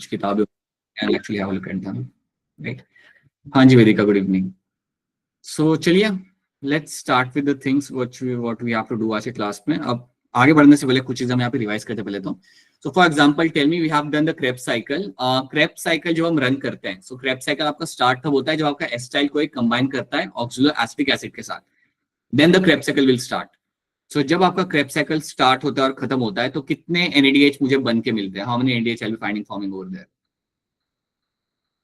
किताबें and actually have a look at them, right? हाँ जी वेदिका, good evening. So चलिए let's start with the things what we have to do आज के class में। अब आगे बढ़ने से पहले कुछ चीजें हम यहाँ पे रिवाइज करते पहले तो। So for example tell me we have done the Krebs cycle. Krebs cycle जब हम रन करते हैं, सो क्रेब्स साइकिल आपका स्टार्ट तब होता है जब आपका एसिटाइल को एक कंबाइन करता है ऑक्सिलो एसिटिक एसिड के साथ, then the Krebs cycle will start. So जब आपका क्रेब्स साइकिल स्टार्ट होता है और खत्म होता है तो कितने NADH मुझे बन के मिलते हैं? How many NADH I will finding forming over there?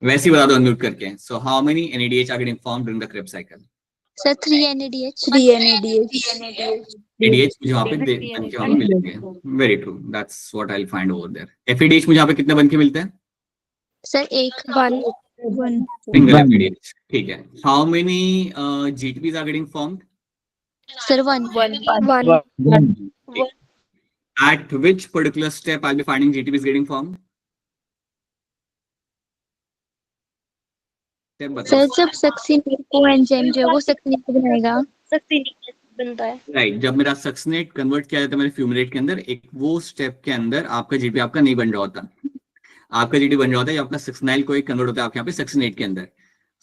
वैसे ही बता दो अनम्यूट करके। So how many NADH are getting formed during the Krebs cycle? Sir 3 NADH। 3 NADH। NADH मुझे वहां पे बन के वहां पे मिलेंगे। Very true, that's what I will find over there. FADH मुझे यहाँ पे कितने बन के मिलते हैं? सर 1 सिंगल FADH, ठीक है। How many GTPs are getting formed? Sir 1 At which particular step I'll be finding GTPs getting formed? Sir जब सक्सिनेट को एंजाइम जो है वो सक्सिनेट बनाएगा, बनता है। राइट, जब मेरा सक्सिनेट कन्वर्ट किया जाता है मेरे फ्यूमरेट के अंदर, एक वो स्टेप के अंदर आपका GTP आपका नहीं बन रहा होता। आपका GTP बन रहा होता है आपका सक्सिनाइल को एक कन्वर्ट होता है आपके यहाँ पे सक्सिनेट के अंदर।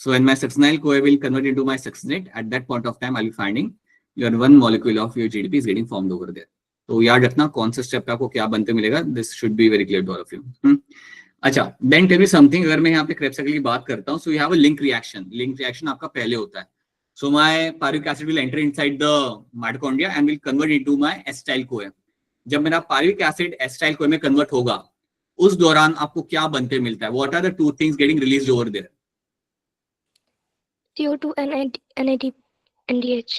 So when my succinyl CoA will convert into my succinate, at that point of time I will finding your one molecule of your GTP is getting formed over there. तो याद रखना कौन से स्टेप पे आपको क्या बनते मिलेगा, this should be very clear to all of you. अच्छा, देन टेल मी समथिंग। अगर मैं यहाँ पे क्रेब्स साइकिल की बात करता हूँ, सो you have a link reaction. Link reaction आपका पहले होता है। So my pyruvic acid will enter inside the mitochondria and will convert into my acetyl कोए। जब मेरा पायरुविक एसिड एसिटाइल कोए में कन्वर्ट होगा, उस दौरान आपको क्या बनते मिलता है? What are the two things getting released over there? CO2 and NADH.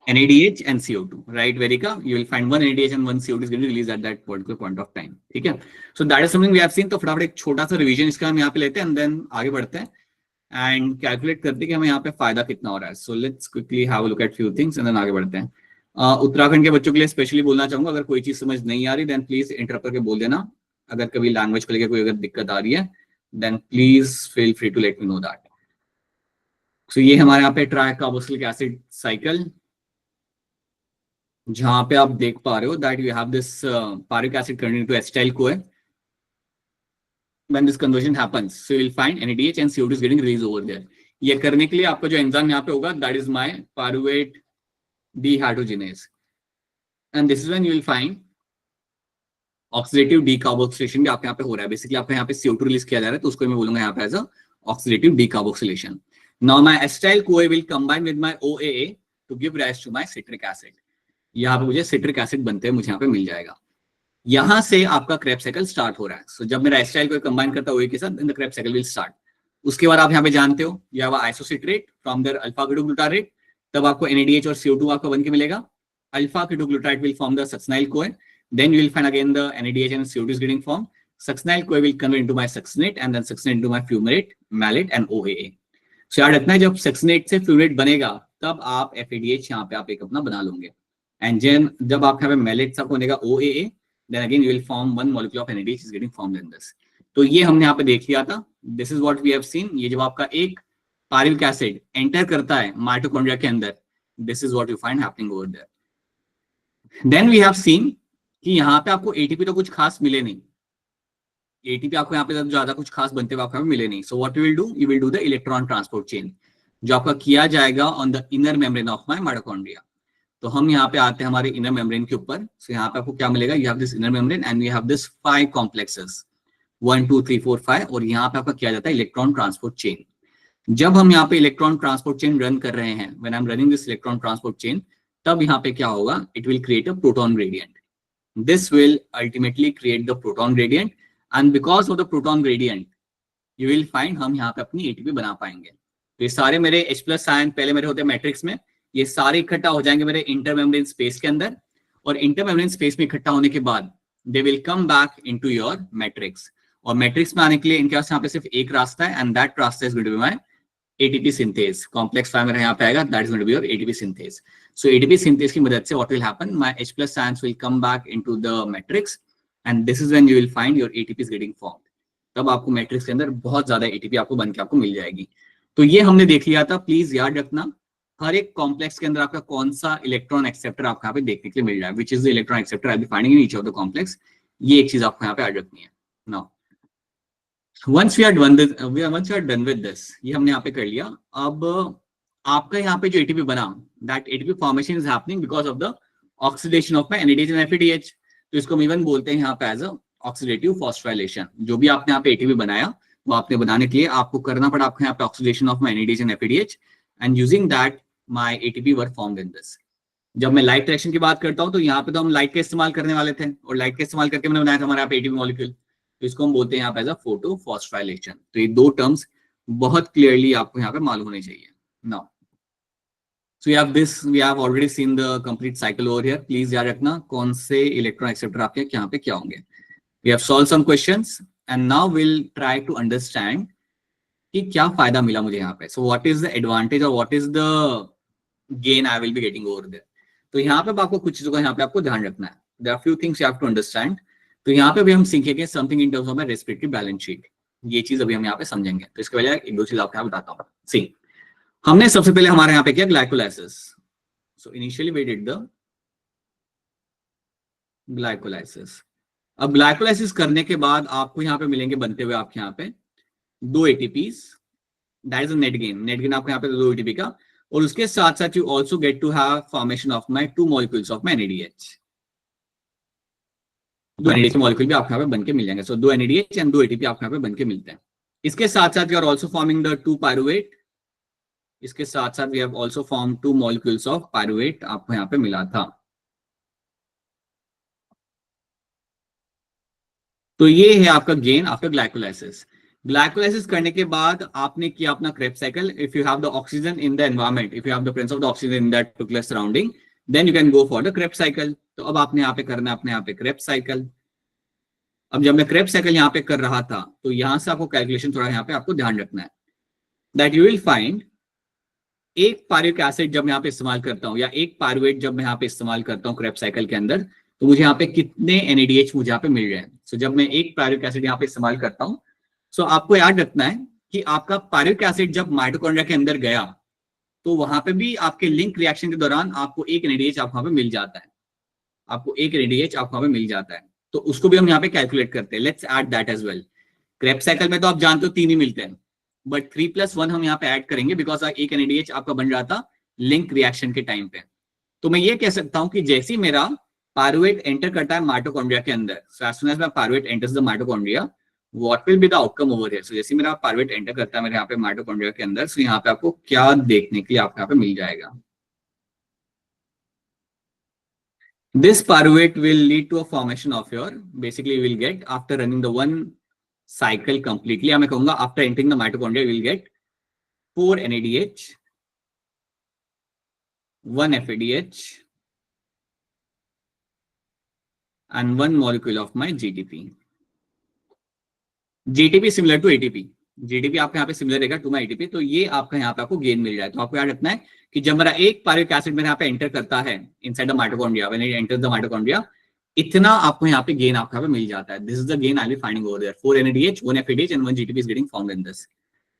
NADH and CO2, right, Verika? You will find one NADH and one CO2 is going to release at that particular point of time. ठीक है? So that is something we have seen. तो फटाफट एक छोटा सा revision इसका हम यहाँ पे लेते हैं, and then आगे बढ़ते हैं and calculate करते हैं कि हमें यहाँ पे फायदा कितना हो रहा है. So let's quickly have a look at few things and then आगे बढ़ते हैं. उत्तराखंड के बच्चों के लिए स्पेशली बोलना चाहूंगा, अगर कोई चीज समझ नहीं आ रही देन प्लीज इंटरप्ट करके बोल देना. अगर कभी लैंग्वेज को लेकर कोई अगर दिक्कत आ रही है then please feel free to let me know that. So ये हमारे यहाँ पे ट्राइकार्बोक्सिलिक एसिड साइकिल, जहां पे आप देख पा रहे हो that you have this pyruvic acid converting to acetyl CoA. When this conversion happens, so you will find NADH and CO2 is getting released over there. ये करने के लिए आपका जो एंजाइम यहाँ पे होगा that is my pyruvate dehydrogenase, and this is when you will find oxidative decarboxylation भी आपके यहाँ पे हो रहा है. बेसिकली आपके यहाँ पे CO2 रिलीज किया जा रहा है, तो उसको मैं बोलूंगा यहाँ पे as oxidative decarboxylation. Now my acetyl CoA will combine with my OAA to give rise to my citric acid. यहाँ पे मुझे सिट्रिक एसिड बनते हैं मुझे यहाँ पे मिल जाएगा. यहां से आपका क्रेब्स साइकिल स्टार्ट हो रहा है. सो जब मेरा एसिटाइल को कंबाइन करता है OA के साथ, then the Krebs cycle will start. उसके बाद आप यहाँ पे जानते हो यह हवा isocitrate from there alpha ketoglutarate, तब आपको NADH और CO2 आपका बन के मिलेगा. Alpha ketoglutarate will form the succinyl CoA, then you will find again the NADH and CO2 is getting formed. Succinyl CoA will convert into my succinate and then succinate into my fumarate, malate and OAA. So याद रखना है जब succinate से fumarate बनेगा तब आप FADH यहाँ पे आप एक अपना बना लोगे. And then जब आप यहाँ पे malate से बनेगा OAA, then again you will form one molecule of NADH is getting formed in this. तो ये हमने यहाँ पे देख लिया था. This is what we have seen. ये जब आपका एक पायरुविक एसिड एंटर करता है माइटोकॉन्ड्रिया के अंदर, this is what you find happening over there. Then we have seen कि यहाँ पे आपको ATP तो कुछ खास मिले नहीं. ATP आपको यहाँ पे ज्यादा कुछ खास बनते हुए आपको मिले नहीं. So what you will do, you will do the electron transport chain जो आपका किया जाएगा on the inner membrane of my mitochondria. तो हम यहाँ पे आते हैं हमारे इनर मेम्ब्रेन के ऊपर. सो यहाँ पे आपको क्या मिलेगा, you have this inner membrane and you have this 5 complexes 1 2 3 4 5, और यहाँ पे आपका किया जाता है इलेक्ट्रॉन ट्रांसपोर्ट चेन. जब हम यहाँ पे इलेक्ट्रॉन ट्रांसपोर्ट चेन रन कर रहे हैं, when I am running this electron transport chain, तब यहाँ पे क्या होगा, it will create a proton gradient. This will ultimately create the proton gradient, and because of the proton gradient, you will find हम यहाँ पे अपनी ATP बना पाएंगे. तो ये सारे मेरे H+ आयन पहले मेरे होते हैं मैट्रिक्स में, ये सारे इकट्ठा हो जाएंगे मेरे इंटरमेम्ब्रेन स्पेस के अंदर, और इंटरमेम्ब्रेन स्पेस में इकट्ठा होने के बाद they will come back into your matrix. और मैट्रिक्स में आने के लिए इनके पास यहाँ पे सिर्फ एक रास्ता है, and that रास्ता is going to be my ATP synthase. Complex fibre यहाँ पे आएगा, that is going to be your ATP synthase. So ATP synthase की मदद से what will happen, my H+ ions will come back into the matrix, and this is when you will find your ATP is getting formed. तब आपको matrix के अंदर बहुत ज्यादा ATP आपको बन के आपको मिल जाएगी. तो ये हमने देख लिया था. प्लीज याद रखना हर एक कॉम्प्लेक्स के अंदर आपका कौन सा इलेक्ट्रॉन एक्सेप्टर आपको यहाँ पे देखने के लिए मिल रहा है, which is the electron acceptor I B finding in each of the complex. ये एक चीज आपको यहाँ पे याद रखनी है. Now once we are done this, once we are done with this, ये हमने यहाँ पे कर लिया. अब आपका यहाँ पे जो ATP बना, that ATP formation is happening because of the oxidation of my NADH and FADH. तो इसको हम इवन बोलते हैं यहाँ पे as a oxidative phosphorylation. जो भी आपने यहाँ पे ATP बनाया, वो आपने बनाने के लिए आपको करना पड़ा आपको यहाँ पे oxidation of my NADH and FADH, and using that my ATP were formed in this. जब मैं लाइट रिएक्शन की बात करता हूँ तो यहाँ पे तो हम लाइट का इस्तेमाल करने वाले थे, और लाइट का इस्तेमाल करके मैंने बनाया था हमारा ATP मॉलिक्यूल. तो इसको हम बोलते हैं यहाँ पे एज अ फोटोफॉस्फोराइलेशन. तो ये दो टर्म्स बहुत क्लियरली आपको यहाँ पे मालूम होने चाहिए. Now so you have this, we have already seen the complete cycle over here. Please याद रखना कौन से इलेक्ट्रॉन एक्सेप्टर आपके यहाँ पे क्या होंगे. We have solve some questions and now will try to understand कि क्या फायदा मिला मुझे यहाँ पे. So what is the advantage और what is the gain I will be getting over there. तो यहाँ पे आपको कुछ चीजों का यहाँ पे आपको ध्यान रखना है. There are few things you have to understand. तो यहाँ पे भी हम सीखेंगे something in terms of respiratory balance sheet. ये चीज अभी हम यहाँ पे समझेंगे. तो इसके पहले एक दो चीज आपको यहाँ बताता हूँ. सी, हमने सबसे पहले हमारे यहाँ पे किया glycolysis. So initially we did the glycolysis. अब ग्लाइकोलाइसिस करने के बाद आपको यहाँ पे मिलेंगे बनते हुए आपके यहाँ पे दो ATPs. That is a net gain. Net gain आपको यहाँ पे दो एटीपी का, और उसके साथ साथ you also get to have formation of my 2 molecules of my NADH. दो NADH मॉलिक्यूल भी आपको यहाँ पे बनके मिल जाएंगे. सो 2 NADH एंड 2 ATP आपको यहाँ पे बनके मिलते हैं. इसके साथ साथ you are also forming the 2 pyruvate. इसके साथ साथ we have also form 2 molecules of pyruvate आपको यहाँ पे मिला था. तो ये है आपका गेन आफ्टर ग्लाइकोलाइसिस. ग्लाइकोलाइसिस करने के बाद आपने किया अपना Krebs cycle. If you have the oxygen in the environment, if you have the presence of the oxygen in that particular surrounding, then you can go for the Krebs cycle. तो अब आपने यहाँ पे करना है अपने यहाँ पे क्रेब्स साइकिल. अब जब मैं क्रेब्स साइकिल यहाँ पे कर रहा था तो यहां से आपको कैलकुलेशन थोड़ा यहाँ पे आपको ध्यान रखना है. दैट यू विल फाइंड एक पायरुविक एसिड जब मैं यहाँ पे इस्तेमाल करता हूँ, या एक पायरुवेट जब मैं यहाँ पे इस्तेमाल करता हूँ क्रेब्स साइकिल के अंदर, तो मुझे यहाँ पे कितने NADH मुझे यहाँ पे मिल रहे हैं. सो जब मैं एक पायरुविक एसिड यहाँ पे इस्तेमाल करता हूँ, सो आपको याद रखना है कि आपका पायरुविक एसिड जब माइटोकॉन्ड्रिया के अंदर गया तो वहां पे भी आपके लिंक रिएक्शन के दौरान आपको एक NADH आपको वहां पे मिल जाता है. आपको एक NADH आपको वहां पे मिल जाता है. तो उसको भी हम यहाँ पे कैलकुलेट करते हैं. Let's add that as well. Krebs cycle में तो आप जानते हो 3 ही मिलते हैं, बट 3+1 हम यहाँ पे ऐड करेंगे बिकॉज एक NADH आपका बन रहा था लिंक रिएक्शन के टाइम पे. तो मैं ये कह सकता हूँ कि जैसे ही मेरा पायरुवेट एंटर करता है माइटोकॉन्ड्रिया के अंदर, so as soon as my pyruvate enters the mitochondria, what will be the outcome over here. So जैसे मेरा पायरुवेट एंटर करता है मेरे यहाँ पे माइटोकॉन्ड्रिया के अंदर, सो यहाँ पे आपको क्या देखने के लिए आपको यहाँ पे मिल जाएगा. This pyruvate will lead to a formation of your, basically you will get after running the one cycle completely, मैं कहूंगा after entering the mitochondria you will get 4 NADH, 1 FADH and 1 molecule of my GTP. GTP similar to ATP. GTP आपका यहाँ पे similar रहेगा to my ATP. तो ये आपका यहाँ पे आपको गेन मिल रहा है. तो आपको याद रखना है कि जब मेरा एक पायरुविक एसिड मेरे यहाँ पे एंटर करता है inside the mitochondria, when it enters the mitochondria, इतना आपको यहाँ पे गेन आपको यहाँ पे मिल जाता है. This is the gain I will be finding over there. 4 NADH, 1 FADH and 1 GTP is getting found in this.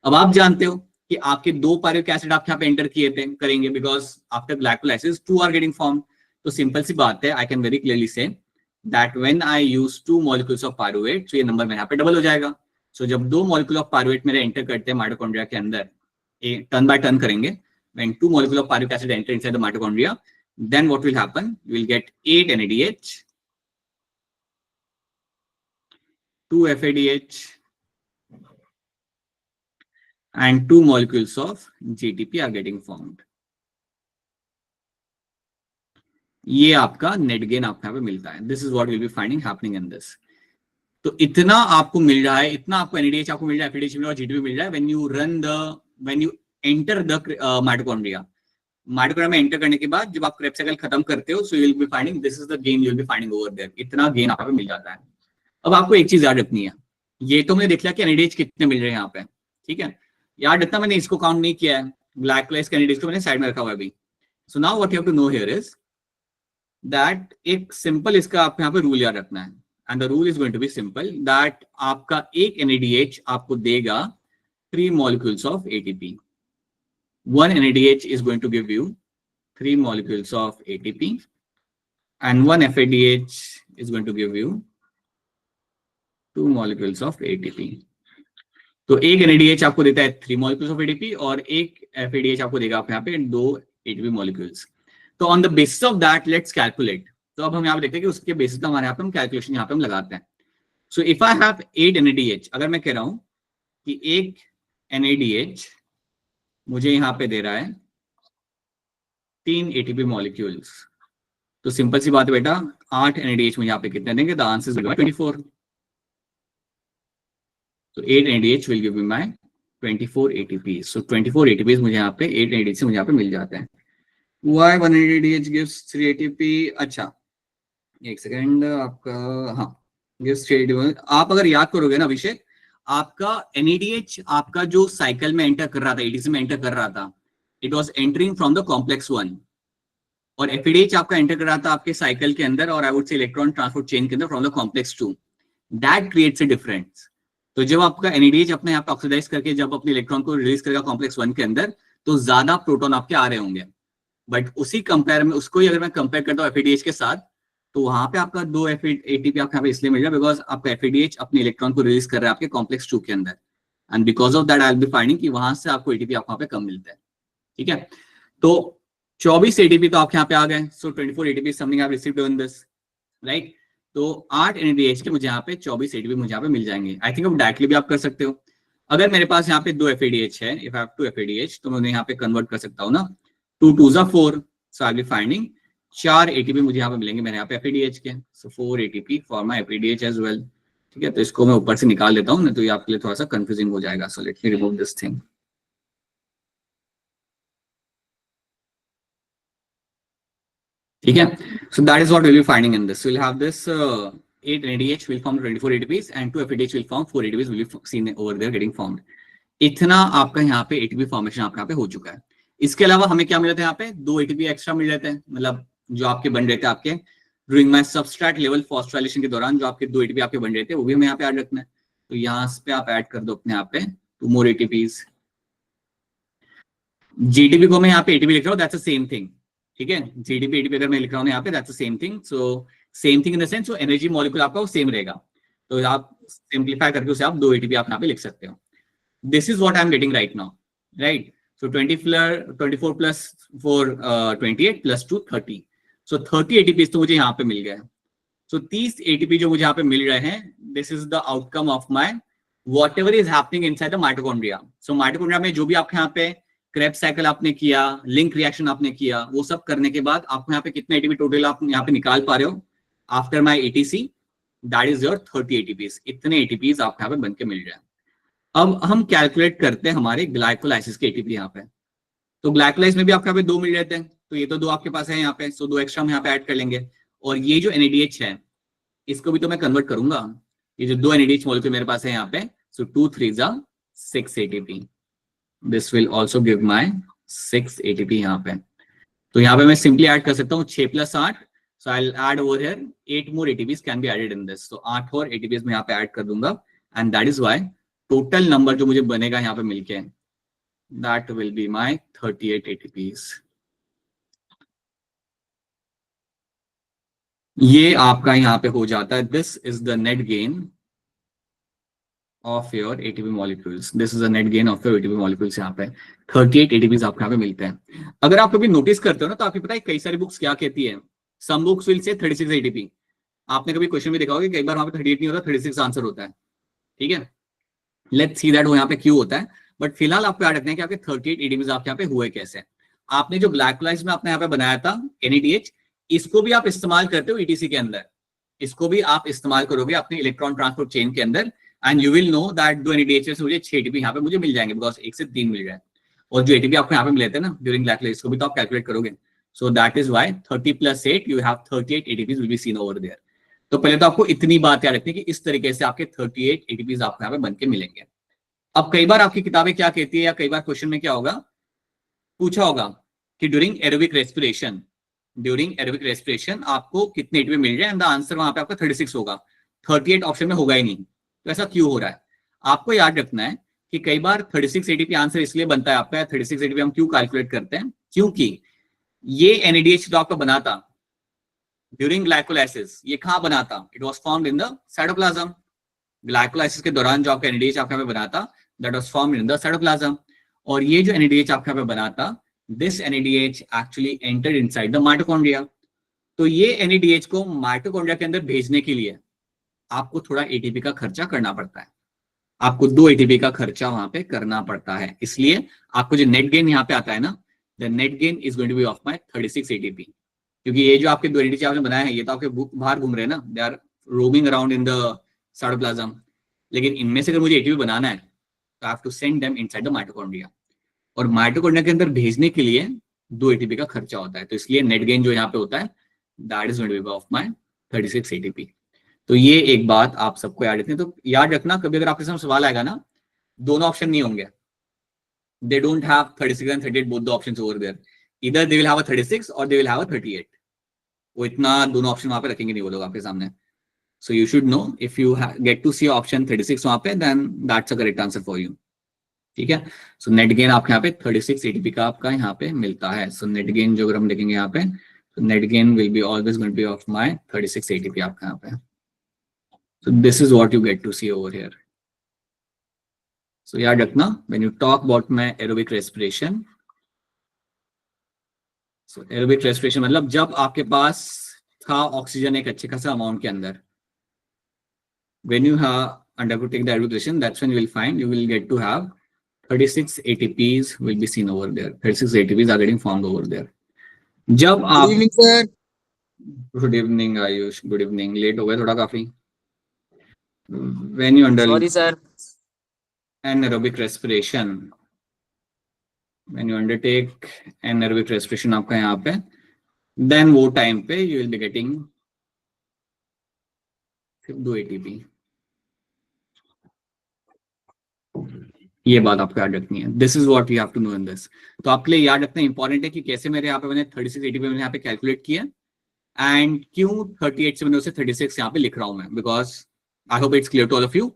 अब आप जानते हो कि आपके 2 पायरुविक एसिड आप यहाँ पे एंटर किए थे करेंगे because after glycolysis 2 are getting form. तो सिंपल सी बात है, आई कैन वेरी क्लियरली से that when I use 2 molecules of pyruvate, तो ये नंबर मेरे यहाँ पे डबल हो जाएगा. सो जब 2 मॉलिक्यूल ऑफ पायरुवेट मेरे एंटर करते हैं माइटोकॉन्ड्रिया के अंदर, टर्न बाय टर्न करेंगे, when 2 molecule of pyruvic acid enter inside the mitochondria, then what will happen? You will get 8 NADH, 2 FADH and 2 molecules of GTP are getting formed. ये आपका net gain आपको यहाँ पे मिलता है. This is what will be finding happening in this. तो इतना आपको मिल रहा है, इतना आपको NADH आपको मिल रहा है, FADH मिल रहा है, GTP मिल रहा है when you enter the mitochondria. Mitochondria में एंटर करने के बाद जब आप क्रेब्स साइकिल खत्म करते हो, so you will be finding this is the gain you will be finding over there. इतना गेन आपको मिल जाता है. अब आपको एक चीज याद रखनी है, ये तो मैंने देख लिया कि NADH कितने मिल रहे हैं यहाँ पे, ठीक है. याद रखना मैंने इसको काउंट नहीं किया है, ग्लाइकोलाइज्ड NADH को मैंने साइड में रखा हुआ है अभी. So now what you have to know here is that एक सिंपल इसका आपको यहाँ पे रूल याद रखना है. And the rule is going to be simple that आपका एक NADH आपको देगा 3 molecules of ATP. 1 NADH is going to give you 3 molecules of ATP and 1 FADH is going to give you 2 molecules of ATP. तो एक NADH आपको देता है 3 molecules of ATP और एक FADH आपको देगा आप यहाँ पे 2 ATP मॉलिक्यूल्स। तो on the basis of that let's calculate. तो अब हम यहाँ पे देखते हैं कि उसके बेसिस पे हमारे यहाँ पे हम कैलकुलेशन यहाँ पे हम लगाते हैं। So if I have 8 NADH, अगर मैं कह रहा हूं कि एक NADH मुझे यहाँ पे दे रहा है 3 ATP मॉलिक्यूल्स, तो सिंपल सी बात है बेटा, 8 NADH मुझे यहाँ पे कितने देंगे? The answer is 24। तो 8 NADH will give me my 24 ATP। So 24 ATP मुझे यहाँ पे 8 NADH से मुझे यहाँ पे मिल जाते हैं। Why 1 NADH gives 3 ATP? अच्छा एक सेकेंड, आपका हाँ gives 3 ATP। आप अगर याद करोगे ना अभिषेक, आपका NADH आपका जो साइकिल में एंटर कर रहा था, ATC में एंटर कर रहा था, it was entering from the complex 1, और FADH आपका एंटर कर रहा था आपके साइकिल के अंदर, और I would say electron transport chain के अंदर from the complex 2। That creates a difference. तो जब आपका NADH अपने आप ऑक्सीडाइज करके जब अपने इलेक्ट्रॉन को रिलीज करेगा कॉम्प्लेक्स 1 के अंदर, तो ज्यादा प्रोटॉन आपके आ रहे होंगे। बट उसी कंपेयर में उसको ही अगर मैं कंपेयर करता हूँ FADH के साथ, तो वहां पे आपका 2 ATP आपको यहाँ पे इसलिए मिल रहा है बिकॉज आपका FADH अपने इलेक्ट्रॉन को रिलीज कर रहा है आपके कॉम्प्लेक्स 2 के अंदर, and because of that I will be finding कि वहां से आपको ATP आपको यहाँ पे कम मिलता है। ठीक है, तो 24 ATP तो आपके यहाँ पे आ गए। सो 24 ATP something I have received in this, right. तो 8 NADH के मुझे यहाँ पे 24 ATP मुझे यहाँ पे मिल जाएंगे। आई थिंक अब डायरेक्टली भी आप कर सकते हो। अगर मेरे पास यहाँ पे 2 FADH है, इफ आई हैव 2 FADH, तो मैं उन्हें यहाँ पे कन्वर्ट कर सकता हूँ ना, 2 2s are 4, so I will be finding 4 ATP मुझे यहाँ पे मिलेंगे मेरे यहाँ पे FADH के। So 4 ATP for my FADH as well. ठीक है, तो इसको मैं ऊपर से निकाल लेता हूँ, तो ये आपके लिए थोड़ा सा कंफ्यूजिंग हो जाएगा। So let me remove this thing. ठीक है, so that is what we'll be finding in this. So we'll have this 8 NADH will form 24 ATPs and 2 FADH will form 4 ATPs will be seen over there getting formed. इतना आपका यहाँ पे ATP formation आपका यहाँ पे हो चुका है। इसके अलावा हमें क्या मिल जाता है? यहाँ पे 2 ATP एक्स्ट्रा मिल जाते हैं, मतलब जो आपके बन रहे थे आपके during my substrate level phosphorylation के दौरान जो आपके 2 ATP आपके बन रहे थे, वो भी हमें यहाँ पे ऐड रखना है। तो यहाँ पे आप ऐड कर दो अपने यहाँ पे 2 more ATPs। GTP को मैं यहाँ पे ATP लिख रहा हूँ, दैट्स द सेम थिंग। ठीक है, GTP ATP अगर मैं लिख रहा हूँ यहाँ पे, that's the same thing. So same thing in the sense जो एनर्जी मॉलिक्यूल आपका वो सेम रहेगा, तो आप सिंप्लीफाई करके उसे आप 2 ATP आप यहाँ पे लिख सकते हो। This is what I'm getting right now, right? So 24 plus 4 28 plus 2 30. So 30 ATPs तो मुझे यहाँ पे मिल गए। So 30 ATP जो मुझे यहाँ पे मिल रहे हैं, this is the outcome of my whatever is happening inside the mitochondria. So mitochondria में जो भी आपके यहाँ पे Krebs cycle आपने किया, लिंक रिएक्शन आपने किया, वो सब करने के बाद आपको यहाँ पे कितने ATP टोटल आप यहाँ पे निकाल पा रहे हो after my ATC, that is your 30 ATPs। इतने ATPs आपको यहाँ पे बन के मिल रहे हैं। अब हम कैलकुलेट करते हैं हमारे ग्लाइकोलाइसिस के ATP यहाँ पे। तो ग्लाइकोलाइसिस में भी आपके यहाँ पे 2 मिल जाते हैं, तो ये तो 2 आपके पास है यहाँ पे, सो 2 एक्स्ट्रा हम यहाँ पे ऐड कर लेंगे। और ये जो NADH है इसको भी तो मैं कन्वर्ट करूंगा, ये जो 2 NADH मॉलिक्यूल मेरे पास है यहाँ पे, सो 2 3s are 6 ATP। This will also give my 6 ATP यहाँ पे। तो यहाँ पे मैं सिंपली ऐड कर सकता हूँ 6 + 8, so I will add over here 8 more ATPs can be added in this. तो 8 और ATPs मैं यहाँ पे ऐड कर दूंगा, and that is why total number जो मुझे बनेगा यहाँ पे मिलके, that will be my 38 ATPs। ये आपका यहाँ पे हो जाता है, this is the net gain of your ATP molecules. This is the net gain of your ATP molecules. यहाँ पे 38 ATPs आपको यहाँ पे मिलते हैं। अगर आप कभी नोटिस करते हो ना, तो आपको पता है कई सारी बुक्स क्या कहती है, some books will say 36 ATP। आपने कभी क्वेश्चन भी देखा होगा, कई बार वहां पे 38 नहीं होता, 36 आंसर होता है। ठीक है, लेट्स सी दैट वो यहाँ पे क्यों होता है, बट फिलहाल आपको याद रखना है कि आपके 38 ATPs आपके यहाँ पे हुए कैसे। आपने जो ग्लाइकोलाइसिस में आपने यहाँ पे बनाया था NADH, इसको भी आप इस्तेमाल करते हो ETC के अंदर, इसको भी आप इस्तेमाल करोगे अपने इलेक्ट्रॉन ट्रांसपोर्ट चेन के अंदर, and you will know that 2 NADH से मुझे 6 ATP यहाँ पे मुझे मिल जाएंगे, बिकॉज 1 से 3 मिल जाए। और जो ATP आपको यहाँ पे मिले थे ना ड्यूरिंग ग्लाइकोलाइसिस, को भी तो आप कैलकुलेट करोगे। So that is why 30 + 8 you have 38 ATPs will be seen over there. तो पहले तो आपको इतनी बात याद रखनी है कि इस तरीके से आपके 38 ATPs आपको यहाँ पे बन के मिलेंगे। अब कई बार आपकी किताबें क्या कहती है, या कई बार क्वेश्चन में क्या होगा, पूछा होगा कि ड्यूरिंग एरोबिक रेस्पिरेशन आपको कितने ATP मिल रहे हैं, एंड द आंसर वहां पे आपका 36 होगा, 38 ऑप्शन में होगा ही नहीं। तो ऐसा क्यों हो रहा है? आपको याद रखना है कि कई बार 36 ATP आंसर इसलिए बनता है आपका, 36 ATP हम क्यों कैलकुलेट करते हैं, क्योंकि ये NADH जो आपका बना था ड्यूरिंग ग्लाइकोलाइसिस, ये कहाँ बना था? It was formed in the cytoplasm. Glycolysis के दौरान जो आपका NADH आपका बना था, that was formed in the cytoplasm. और ये जो NADH आपके यहाँ पे बना था, this NADH actually entered inside the mitochondria. तो ये NADH को माइटोकॉन्ड्रिया के अंदर भेजने के लिए आपको थोड़ा ATP का खर्चा करना पड़ता है, आपको 2 ATP का खर्चा वहां पे करना पड़ता है। इसलिए आपको जो नेट गेन यहाँ पे आता है ना, the net gain is going to be of my 36 ATP। क्योंकि ये जो आपके 2 NADH आपने बनाए हैं, ये तो आपके बाहर घूम रहे हैं ना, they are roaming around in the cytoplasm. लेकिन इनमें से अगर मुझे ATP बनाना है तो I have to send them inside the mitochondria, और माइटोकॉन्ड्रिया के अंदर भेजने के लिए 2 ATP का खर्चा होता है। तो इसलिए नेट गेन जो यहाँ पे होता है, that is going to be of my 36 ATP। तो ये एक बात आप सबको याद रखनी है। तो याद रखना, कभी अगर आपके सामने सवाल आएगा ना, दोनों ऑप्शन नहीं होंगे, they don't have 36 and 38 both the options over there, either they will have a 36 or they will have a 38। वो इतना दोनों ऑप्शन वहां पे रखेंगे नहीं वो लोग आपके सामने। so you should know if you get to see option 36 वहां पे, then that's a correct answer for you। ठीक है, so net gain आपके यहाँ पे 36 ATP का आपका यहाँ पे मिलता है। so net gain जो अगर हम देखेंगे यहाँ पे, so net gain will be always going to be of my 36 ATP आपका यहाँ पे। so this is what you get to see over here। so याद रखना, when you talk about my aerobic respiration, so aerobic respiration मतलब जब आपके पास था oxygen एक अच्छे खासा अमाउंट के अंदर, when you have undergo take the aerobic respiration, that's when you will find you will get to have 36 ATPs will be seen over there। 36 ATPs are getting formed over there। जब आप good evening sir. Good evening Ayush, good evening, late हो गए थोड़ा काफी। when you undergo sorry sir. anaerobic respiration, when you undertake anaerobic respiration आपका यहाँ पे, then वो टाइम पे you will be getting 2 ATP। ये बात आपको याद रखनी है। This is what you have to know in this. तो आपके लिए याद रखना इंपॉर्टेंट है कि कैसे मेरे यहाँ पे मैंने 36 ATP मैंने यहाँ पे कैलकुलेट किया, एंड क्यों 38 से मैंने उसे 36 यहाँ पे लिख रहा हूँ मैं, because I hope it's clear to all of you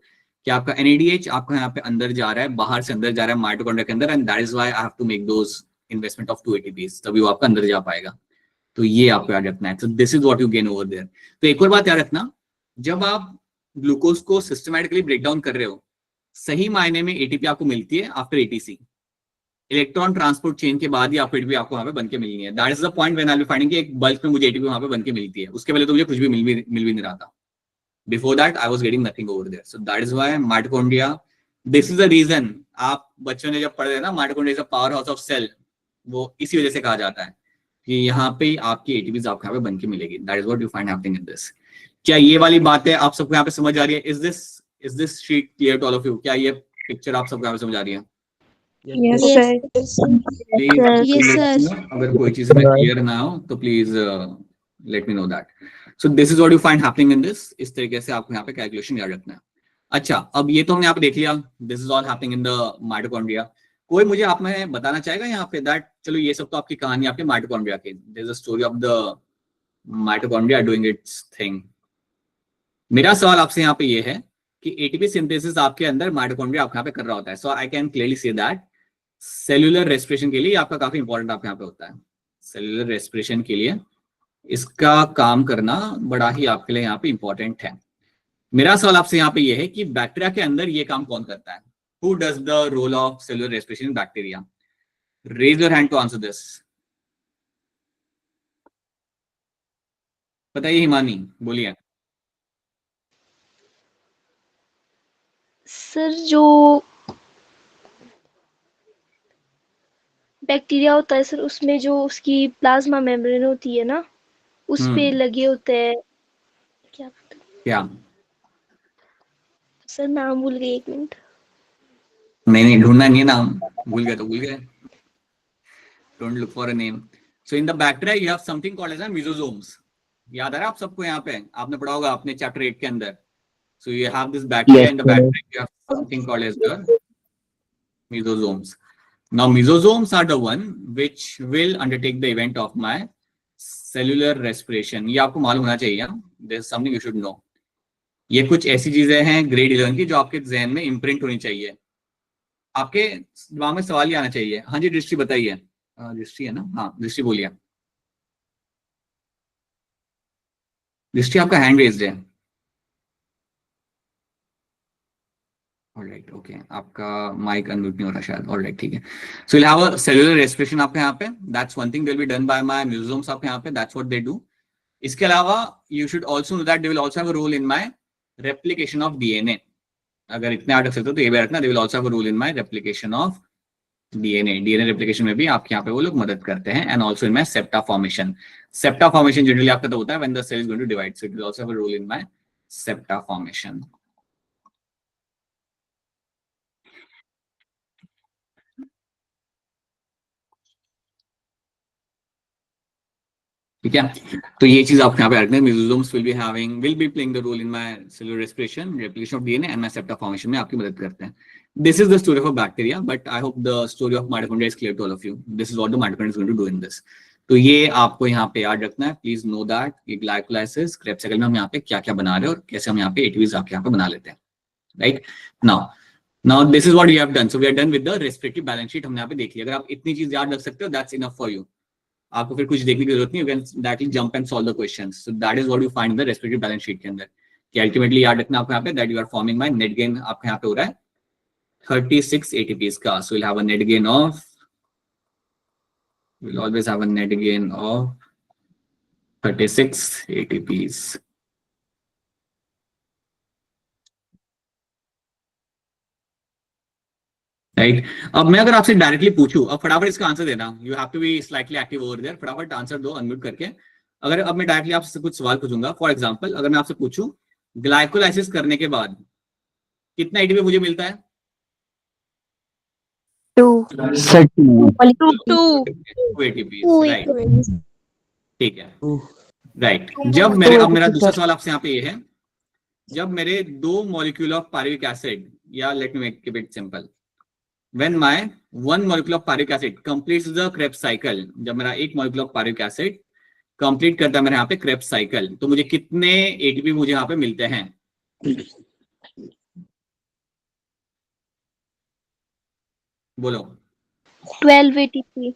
कि आपका NADH आपका यहाँ पे अंदर जा रहा है, बाहर से अंदर जा रहा है माइटोकॉन्ड्रिया के अंदर, and that is why I have to make those investment of 2 ATPs, तभी वो आपका अंदर जा पाएगा। तो ये आपको याद रखना है। तो this is what you gain over there. तो एक और बात याद रखना, जब आप ग्लूकोज को सिस्टमैटिकली ब्रेक डाउन कर रहे हो, सही मायने में ATP आपको मिलती है after ATC, electron transport chain के बाद ही आपको ATP आपको वहां पे बन के मिलनी है। That is the point when I will finding कि एक बल्क में मुझे ATP वहां पे बन के मिलती है। उसके पहले तो मुझे कुछ भी मिल भी नहीं रहा था। Before that I was getting nothing over there. So that is why mitochondria, this is the reason आप बच्चों ने जब पढ़े ना mitochondria is a powerhouse of cell, वो इसी वजह से कहा जाता है कि यहाँ पे आपकी ATPs आपको यहाँ पे बन के मिलेगी। That is what you find happening in this. क्या ये वाली बातें आप सबको यहाँ पे समझ आ रही है? Is this sheet clear to all of you? क्या ये पिक्चर आप सबको यहाँ पे समझ आ रही है? Yes, Yes, sir. Please yes, sir. अगर कोई चीज में क्लियर ना हो तो please let me know that. So this is what you find happening in this. इस तरीके से आपको यहाँ पे कैलकुलेशन याद रखना है। अच्छा, अब ये तो हमने यहाँ पे देख लिया, this is all happening in the mitochondria. कोई मुझे आप में बताना चाहेगा यहाँ पे दैट चलो ये सब तो आपकी कहानी आपके माइटोकॉन्ड्रिया की, this is a story of the mitochondria doing it's thing. मेरा सवाल आपसे यहाँ पे ये है कि ATP सिंथेसिस आपके अंदर माइटोकॉन्ड्रिया आपके यहाँ पे कर रहा होता है। सो आई कैन क्लियरली से दैट सेल्यूलर रेस्पिरेशन के लिए आपका काफी इंपॉर्टेंट आपके यहाँ पे होता है। सेल्यूलर रेस्पिरेशन के लिए इसका काम करना बड़ा ही आपके लिए यहाँ पे इंपॉर्टेंट है। मेरा सवाल आपसे यहाँ पे ये है कि बैक्टीरिया के अंदर ये काम कौन करता है? Who does the role of cellular respiration in bacteria? Raise your hand to answer this. बताइए हिमानी, बोलिए। सर, जो बैक्टीरिया होता है सर, उसमें जो उसकी प्लाज्मा मेम्ब्रेन होती है ना, उस पे लगे होते हैं। क्या? सर नाम भूल गई, 1 मिनट। नहीं ढूंढना नहीं है नाम, भूल गए तो भूल गए। Don't look for a name. So in the bacteria you have something called as mesosomes. याद आ रहा है आप सबको? यहाँ पे आपने पढ़ा होगा अपने चैप्टर 8 के अंदर। So you have this bacteria, in the bacteria you have something called as the mesosomes. Now mesosomes are the one which will undertake the event of my cellular respiration। ये आपको मालूम होना चाहिए। This is something you should know। ये कुछ ऐसी चीजें हैं ग्रेड 11 की जो आपके जहन में इम्प्रिंट होनी चाहिए, आपके दिमाग में सवाल ही आना चाहिए। हाँ जी दृष्टि बताइए। दृष्टि है ना? हाँ दृष्टि बोलिए। दृष्टि आपका हैंड रेज्ड है। ऑलराइट, ओके, आपका माइक अनम्यूट नहीं हो रहा शायद। ऑलराइट, ठीक है। So will have a cellular respiration आपके यहाँ पे, that's one thing will be done by my mesosomes आपके यहाँ पे, दैट्स व्हाट दे डू। इसके अलावा you should also know that they will also have a role in my replication of DNA. अगर इतने याद रख सकते हो तो ये भी रखना, they will also have a role in my replication of DNA replication में भी आपके यहाँ पे वो लोग मदद करते हैं। And also in my septa formation. Septa formation generally आपका तो होता है when the cell is going to divide, so it will also have a role in my septa formation. ठीक है, तो ये चीज आप यहाँ पे रखते हैं। Mesosomes will be playing the role in my cellular respiration, replication of DNA and my septa formation में आपकी मदद करते हैं। This is the story of bacteria, but I hope the story of mitochondria is clear to all of you. This is what the mitochondria is going to do in this. तो ये आपको यहाँ पे याद रखना है, प्लीज नो दैट ये glycolysis Krebs cycle में हम यहाँ पे क्या क्या बना रहे हैं और कैसे हम यहाँ पे एटीपीज आपके यहाँ पे बना लेते हैं। Right, now this is what we have done. So we are done with the respiratory balance sheet, हमने यहाँ पे देख लिया। अगर आप इतनी चीज याद रख सकते हो, दैट्स इनफ फॉर यू। आपको फिर कुछ देखने की जरूरत नहीं, you can directly jump and solve the questions. So that is what you find in the respiratory balance sheet के अंदर, कि अल्टीमेटली याद रखना आपको यहाँ पे that you are forming my net gain आपके यहाँ पे हो रहा है 36 ATPs का। So will have a net gain of, we'll always have a net gain of 36 ATPs. Right, अब मैं अगर आपसे डायरेक्टली पूछूं, अब फटाफट इसका आंसर देना, you have to be slightly active over there, फटाफट आंसर दो अनम्यूट करके। अगर अब मैं डायरेक्टली आपसे कुछ सवाल पूछूंगा, फॉर एग्जांपल अगर मैं आपसे पूछूं ग्लाइकोलाइसिस करने के बाद कितना एटीपी मुझे मिलता है? 2 2 ATPs, राइट, ठीक है, राइट। जब मेरे, अब मेरा दूसरा सवाल आपसे यहाँ पे ये है, जब मेरे 2 मॉलिक्यूल ऑफ पायरुविक एसिड, या let me make it simple, when my 1 molecule of pyruvic acid completes the Krebs cycle, जब मेरा 1 molecule of pyruvic acid complete करता है मेरे यहाँ पे Krebs cycle, तो मुझे कितने एटीपी मुझे यहाँ पे मिलते हैं? बोलो। 12 ATP।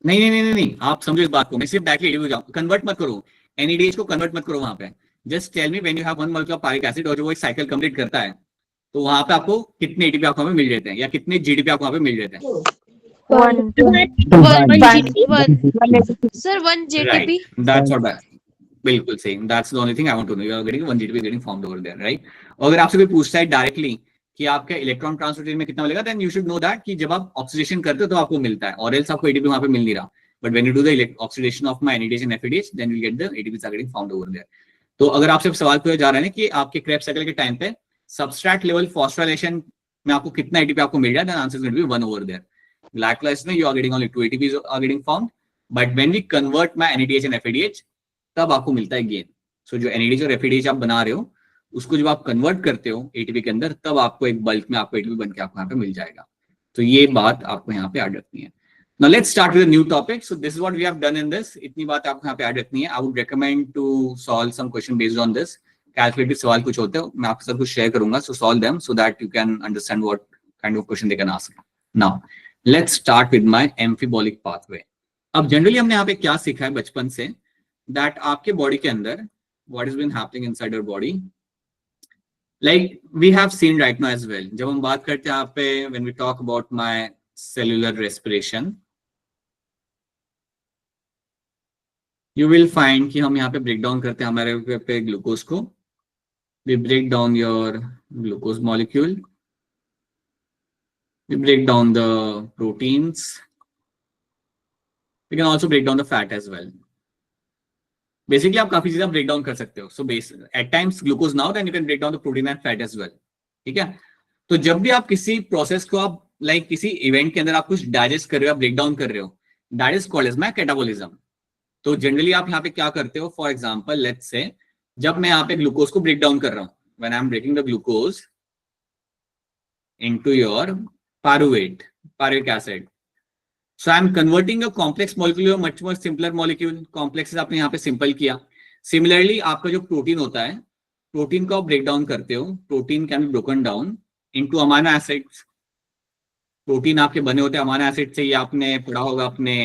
नहीं, आप समझो इस बात को, मैं सिर्फ डायरेक्टली एटीपी जाऊँ, कन्वर्ट मत करो, NADH को कन्वर्ट मत करो वहां पे। Just tell me when you have 1 molecule of pyruvic acid और जो वो साइकिल कंप्लीट करता है, तो वहां पे आपको कितने एटीपी आपको मिल जाते हैं, या कितने जीडीपी आपको वहां पे मिल जाते हैं? 1 JTP. That's what that. बिल्कुल सही, that's the only thing I want to know. You are getting 1 GTP getting formed over there, right? अगर आपसे कोई पूछता है डायरेक्टली कि आपके इलेक्ट्रॉन ट्रांसपोर्ट में कितना मिलेगा, then you should know that कि जब आप ऑक्सीडेशन करते हो तो आपको मिलता है, और एल्स आपको एटीपी वहां पे मिल नहीं रहा। But when you do the oxidation of my NADH and FADH, then you get the ATPs are getting formed over there. तो अगर आपसे सवाल पूछा जा रहा है ना कि आपके Krebs cycle के टाइम पे सबस्ट्रेट लेवल फॉस्फोराइलेशन में आपको कितना एटीपी आपको मिल रहा है, then answer is going to be 1 over there. Glycolysis में you are getting only 2 ATPs are getting formed, but when we convert my NADH and FADH, तब आपको मिलता है गेन। सो जो NADH और FADH आप बना रहे हो, उसको जब आप कन्वर्ट करते हो एटीपी के अंदर, तब आपको एक बल्क में आपको एटीपी बन के आपको यहाँ पे मिल जाएगा। तो ये बात आपको यहाँ पे ऐड रखनी है। Now let's start with a new topic. So this is what we have done in this. इतनी बात आपको यहाँ पे ऐड रखनी है। I would recommend to solve some question based on this. Calculative सवाल कुछ होते हैं, मैं आपके साथ कुछ शेयर करूंगा, so solve them so that you can understand what kind of question they can ask. Now let's start with my amphibolic pathway. अब जनरली हमने यहाँ पे क्या सीखा है बचपन से, that आपके बॉडी के अंदर what has been happening inside your body, like we have seen right now as well. जब हम बात करते हैं यहाँ पे, when we talk about my cellular respiration, you will find कि हम यहाँ पे ब्रेक डाउन करते हैं हमारे पे ग्लूकोज को। We break down your glucose molecule. We break down the proteins. We can also break down the fat as well. Basically आप काफी चीजें ब्रेक डाउन कर सकते हो। So at times glucose now, then you can break down the protein and fat as well. ठीक है, तो जब भी आप किसी प्रोसेस को आप लाइक किसी इवेंट के अंदर आप कुछ डाइजेस्ट कर रहे हो, ब्रेक डाउन कर रहे हो, that is called as my catabolism. तो जनरली आप यहाँ पे क्या करते हो, फॉर एग्जांपल लेट्स से जब मैं यहाँ पे ग्लूकोज को ब्रेक डाउन कर रहा हूँ, when I am breaking the glucose into your pyruvic acid, so I am converting a complex molecule to a much more simpler molecule. Complexes आपने यहाँ पे सिंपल किया। सिमिलरली आपका जो प्रोटीन होता है, प्रोटीन को आप ब्रेक डाउन करते हो, protein can be broken down into amino acids. Protein आपके बने होते हैं अमाइनो एसिड से, ये आपने पढ़ा होगा अपने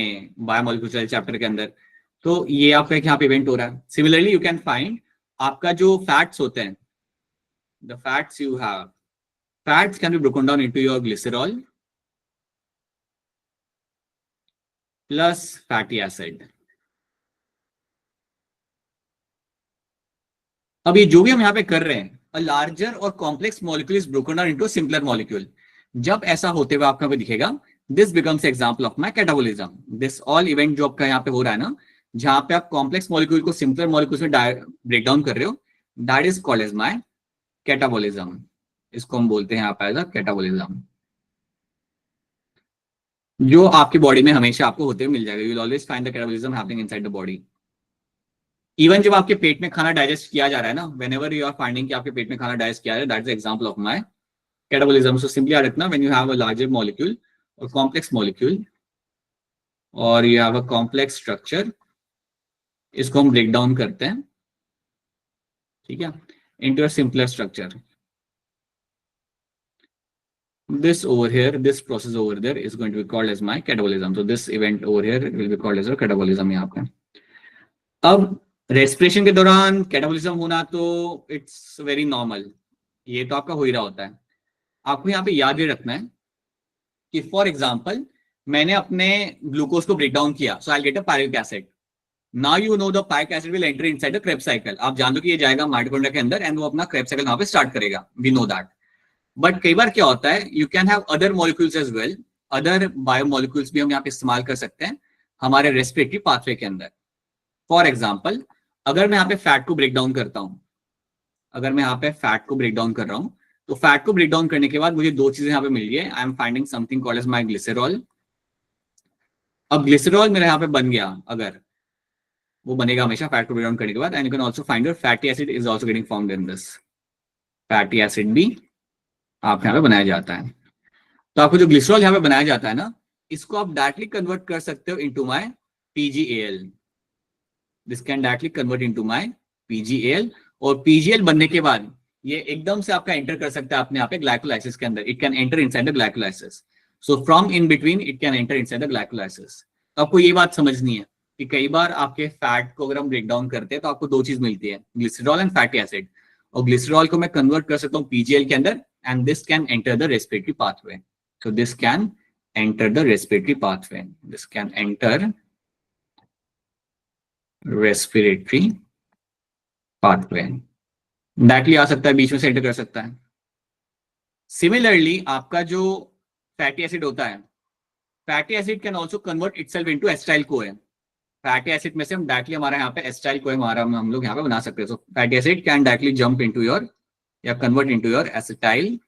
बायोमोलिक्यूलर चैप्टर के अंदर। तो ये आपका यहाँ पे इवेंट हो रहा है। सिमिलरली यू कैन फाइंड आपका जो फैट्स होते हैं, the fats you have, fats can be broken down into your glycerol plus fatty acid. अब ये जो भी हम यहाँ पे कर रहे हैं, a larger or complex molecule is broken down into a simpler molecule. जब ऐसा होते हुए आपको यहाँ पे दिखेगा, this becomes example of my catabolism. This all event जो आपका यहाँ पे हो रहा है ना, जहां पे आप कॉम्प्लेक्स मॉलिक्यूल को सिंपलर मॉलिक्यूल्स में ब्रेक डाउन कर रहे हो, that is called as my catabolism. इसको हम बोलते हैं यहाँ पे एज अ कैटाबोलिज्म, जो आपकी बॉडी में हमेशा आपको होते हुए मिल जाएगा. You will always find the catabolism happening inside the body. Even जब आपके पेट में खाना डाइजेस्ट किया जा रहा है ना, व्हेनेवर यू आर फाइंडिंग कि आपके पेट में खाना डाइजेस्ट किया जा रहा है, that is example of my catabolism. So simply याद रखना, when you have a larger molecule और कॉम्प्लेक्स मॉलिक्यूल और you have a complex structure, इसको हम ब्रेक डाउन करते हैं, ठीक है, into a simpler structure. This over here, this process over there is going to be called as my catabolism. So this event over here will be called as a catabolism. यहाँ पे अब respiration के दौरान catabolism होना तो it's very normal, ये तो आपका हो ही रहा होता है. आपको यहाँ पे याद ये रखना है कि फॉर एग्जांपल मैंने अपने ग्लूकोज को ब्रेक डाउन किया, so I get a pyruvic acid. Now you know the pyruvic acid will enter inside the Krebs cycle. आप जान दो कि ये जाएगा माइटोकॉन्ड्रिया के अंदर एंड वो अपना क्रेब्स साइकिल वहां पे स्टार्ट करेगा. We know that. बट कई बार क्या होता है, you can have other molecules as well, other biomolecules भी हम यहाँ पे इस्तेमाल कर सकते हैं हमारे रेस्पिरेटरी पाथवे के अंदर. फॉर एग्जाम्पल, अगर मैं यहाँ पे फैट को ब्रेक डाउन करता हूँ, अगर मैं यहाँ पे फैट को ब्रेक डाउन कर रहा हूँ, तो फैट को ब्रेक डाउन करने के बाद मुझे दो चीजें यहाँ पे मिल रही है. I am finding something called as my glycerol. अब ग्लिसरॉल मेरा यहाँ पे बन गया, अगर वो बनेगा हमेशा फैट को ब्रेक डाउन करने के बाद. And you can also find your fatty acid is also getting formed in this. Fatty acid भी आप यहाँ पे बनाया जाता है. तो आपको जो ग्लिसरॉल यहाँ पे बनाया जाता है ना, इसको आप डायरेक्टली कन्वर्ट कर सकते हो into my PgAl. This can directly convert into my PgAl. और PgAl बनने के बाद ये एकदम से आपका एंटर कर सकता है अपने आप ग्लाइकोलाइसिस के अंदर. It can enter inside the glycolysis. So from in between it can enter inside the glycolysis. तो आपको ये बात समझनी है कि कई बार आपके फैट को अगर हम ब्रेक डाउन करते हैं तो आपको दो चीज मिलती है, ग्लिसरॉल एंड फैटी एसिड. और ग्लिसरॉल को मैं कन्वर्ट कर सकता हूँ PgAl के अंदर, and this can enter the respiratory pathway. So this can enter the respiratory pathway. This can enter respiratory pathway. Directly आ सकता है, बीच में से एंटर कर सकता है. Similarly, आपका जो फैटी एसिड होता है, fatty acid can also convert itself into acetyl CoA. Fatty acid में से हम डायरेक्टली हमारा यहाँ पे एसिटाइल कोए हमारा हम लोग यहाँ पे बना सकते हैं. So fatty acid can directly jump into your या convert into your acetyl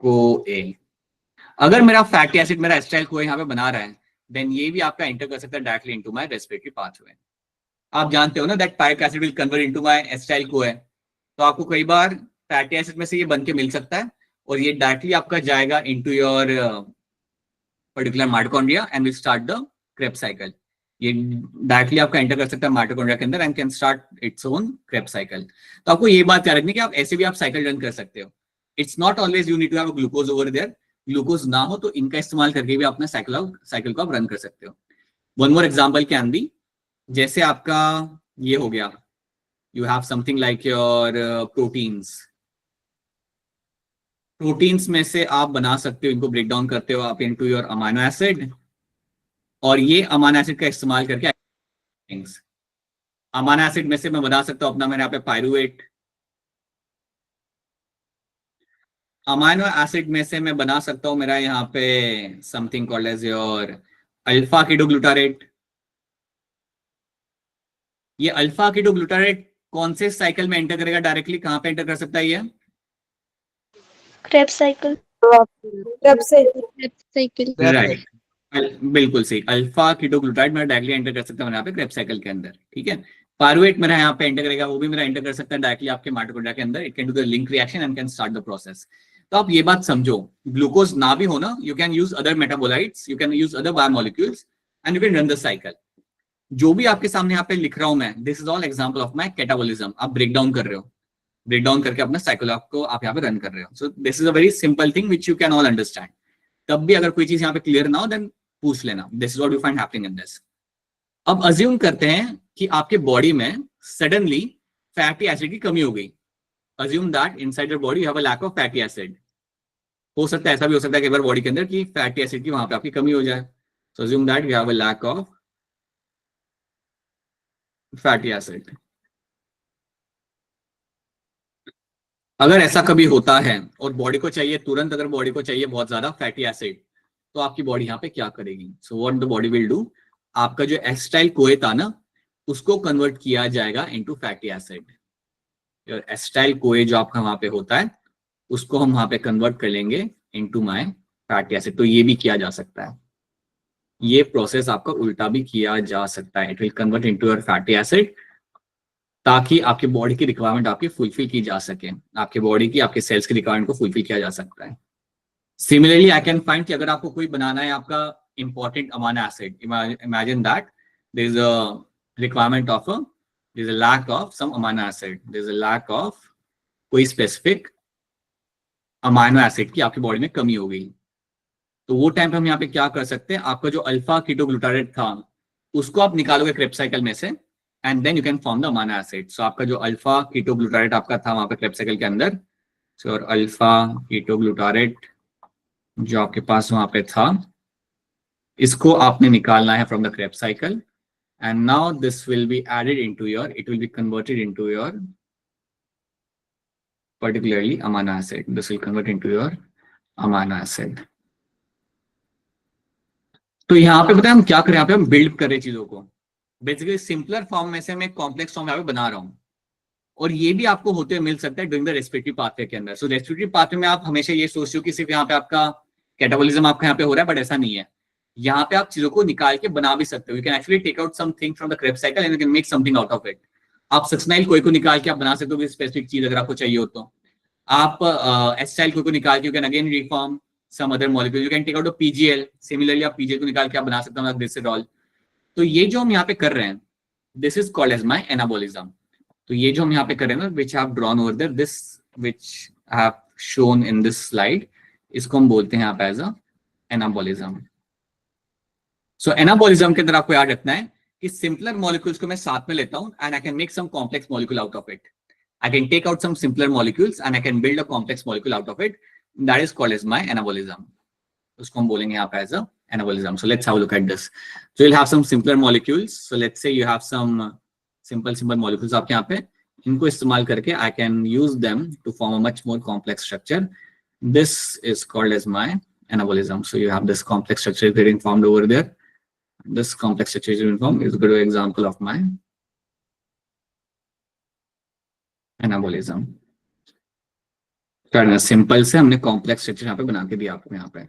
CoA. अगर मेरा फैटी एसिड मेरा एसिटाइल कोए यहाँ पे बना रहा है, देन ये भी आपका एंटर कर सकता है directly into my respiratory pathway. आप जानते हो ना that pyruvic acid will convert into my acetyl CoA. तो आपको कई बार फैटी एसिड में से ये बन के मिल सकता है और ये डायरेक्टली आपका जाएगा into your particular mitochondria and will start the Krebs cycle. ये डायरेक्टली आपका एंटर कर सकता है माइटोकॉन्ड्रिया के अंदर and can start its own Krebs cycle. तो आपको ये बात याद रखनी कि आप ऐसे भी आप साइकिल रन कर सकते हो. It's not always you need to have a glucose over there. Glucose ना हो तो इनका इस्तेमाल करके भी अपना साइकिल को आप रन कर सकते हो. One more example can be, जैसे आपका ये हो गया, you have something like your proteins. Proteins में से आप बना सकते हो, इनको ब्रेक डाउन करते हो आप इनटू योर अमाइनो एसिड, और ये अमाइनो एसिड का इस्तेमाल करके अमाइनो एसिड में से मैं बना सकता हूं अपना मेरे यहाँ पे पायरुवेट. अमाइनो एसिड में से मैं बना सकता हूं मेरा यहाँ पे something called as your alpha ketoglutarate. ये अल्फा कीटोग्लूटारेट कौन से साइकिल में एंटर करेगा डायरेक्टली, कहां पे एंटर कर सकता है ये? Krebs cycle. साइकिल. राइट, बिल्कुल सही. अल्फा कीटोग्लूटारेट मेरा डायरेक्टली एंटर कर सकता है मेरे यहाँ पे क्रेब्स साइकिल के अंदर. ठीक है. पायरुवेट मेरा यहाँ पे एंटर करेगा, वो भी मेरा एंटर कर सकता है डायरेक्टली आपके माइटोकॉन्ड्रिया के अंदर. It can do the link reaction and can start the process. तो आप ये बात समझो, ग्लूकोज ना भी हो ना, you can use other metabolites, you can use other biomolecules and you can run the cycle. जो भी आपके सामने यहाँ पे लिख रहा हूं मैं, this is all example of my catabolism. आप ब्रेक डाउन कर रहे हो, ब्रेक डाउन करके अपना साइकिल आपको आप यहाँ पे रन कर रहे हो. सो this is a very simple thing which you can all understand. तब भी अगर कोई चीज यहाँ पे क्लियर ना हो देन पूछ लेना. This is what you find happening in this. अब अज्यूम करते हैं कि आपके बॉडी में सडनली फैटी एसिड की कमी हो गई. assume that inside your body you have a lack of fatty acid. हो सकता है, ऐसा भी हो सकता है कि बार बॉडी के अंदर की फैटी एसिड की वहां पे आपकी कमी हो जाए. So assume that you have a lack of fatty acid. अगर ऐसा कभी होता है और बॉडी को चाहिए तुरंत, अगर बॉडी को चाहिए बहुत ज्यादा फैटी एसिड, तो आपकी बॉडी यहाँ पे क्या करेगी? So what the body will do, आपका जो एसिटाइल कोए था ना, उसको कन्वर्ट किया जाएगा into fatty acid. Acetyl CoA जो आपका वहां पे होता है, उसको हम वहां पे कन्वर्ट कर लेंगे इनटू माय फैटी एसिड. तो ये भी किया जा सकता है, ये प्रोसेस आपका उल्टा भी किया जा सकता है. It will convert into your fatty acid, ताकि आपकी बॉडी की रिक्वायरमेंट आपकी फुलफिल की जा सके, आपके बॉडी की, आपके सेल्स की रिक्वायरमेंट को फुलफिल किया जा सकता है. सिमिलरली आई कैन फाइंड कि अगर आपको कोई बनाना है आपका important amino acid, imagine that there is a requirement of there is a lack of some amino acid, there is a lack of कोई स्पेसिफिक अमाइनो एसिड की आपकी बॉडी में कमी हो गई. तो वो टाइम पे हम यहाँ पे क्या कर सकते हैं, आपका जो अल्फा कीटोग्लूटारेट था उसको आप निकालोगे क्रेब्स साइकिल में से, and then you can form the amino acid. So आपका जो अल्फा कीटोग्लूटारेट आपका था वहां पे क्रेब्स साइकिल के अंदर, सो अल्फा कीटोग्लूटारेट जो आपके पास वहां पे था, इसको आपने निकालना है from the Krebs cycle, and now this will be added into your, it will be converted into your particularly amino acid. This will convert into your amino acid. तो यहाँ पे बताएं हम क्या करें, यहाँ पे हम बिल्ड कर रहे हैं चीजों को. बेसिकली सिंपलर फॉर्म में से मैं कॉम्प्लेक्स फॉर्म यहाँ पे बना रहा हूँ, और ये भी आपको होते हुए मिल सकता है ड्यूरिंग द रेस्पिरेटरी पाथवे के अंदर. सो रेस्पिरेटरी पाथवे में आप हमेशा ये सोचते हो कि सिर्फ यहाँ पे आपका कैटाबॉलिज्म आपका यहाँ पे हो रहा है, बट ऐसा नहीं है. यहाँ पे आप चीजों को निकाल के बना भी सकते हो. You can actually take out something from the Krebs cycle and you can make something out of it. आप सक्सेनाइल कोई को निकाल के आप बना सकते हो स्पेसिफिक चीज अगर आपको चाहिए हो तो. आप एसिटाइल कोई को निकाल के you can again reform some other molecule. You can take out a PGL, similarly आप पीजीएल को निकाल के आप बना सकते हो ग्लिसरॉल. तो ये जो हम यहाँ पे कर रहे हैं, this is called as my anabolism. तो ये जो हम यहाँ पे कर रहे हैं ना, which have drawn over there, this which have shown in this slide, इसको हम बोलते हैं यहाँ पे as a anabolism. So anabolism के अंदर आपको याद रखना है कि सिंपलर मॉलिक्यूल्स को मैं साथ में लेता हूं and I can make some complex molecule out of it. I can take out some simpler molecules and I can build a complex molecule out of it. That is called as my anabolism. उसको हम बोलेंगे यहाँ पे as a anabolism. So let's have a look at this. So you'll have some simpler molecules. So let's say you have some simple molecules आपके यहाँ पे. इनको इस्तेमाल करके I can use them to form a much more complex structure. This is called as my anabolism. So you have this complex structure getting formed over there. This complex structure is being formed is a good example of my anabolism. Simple से हमने complex structure यहाँ पे बना के दिया आपको यहाँ पे.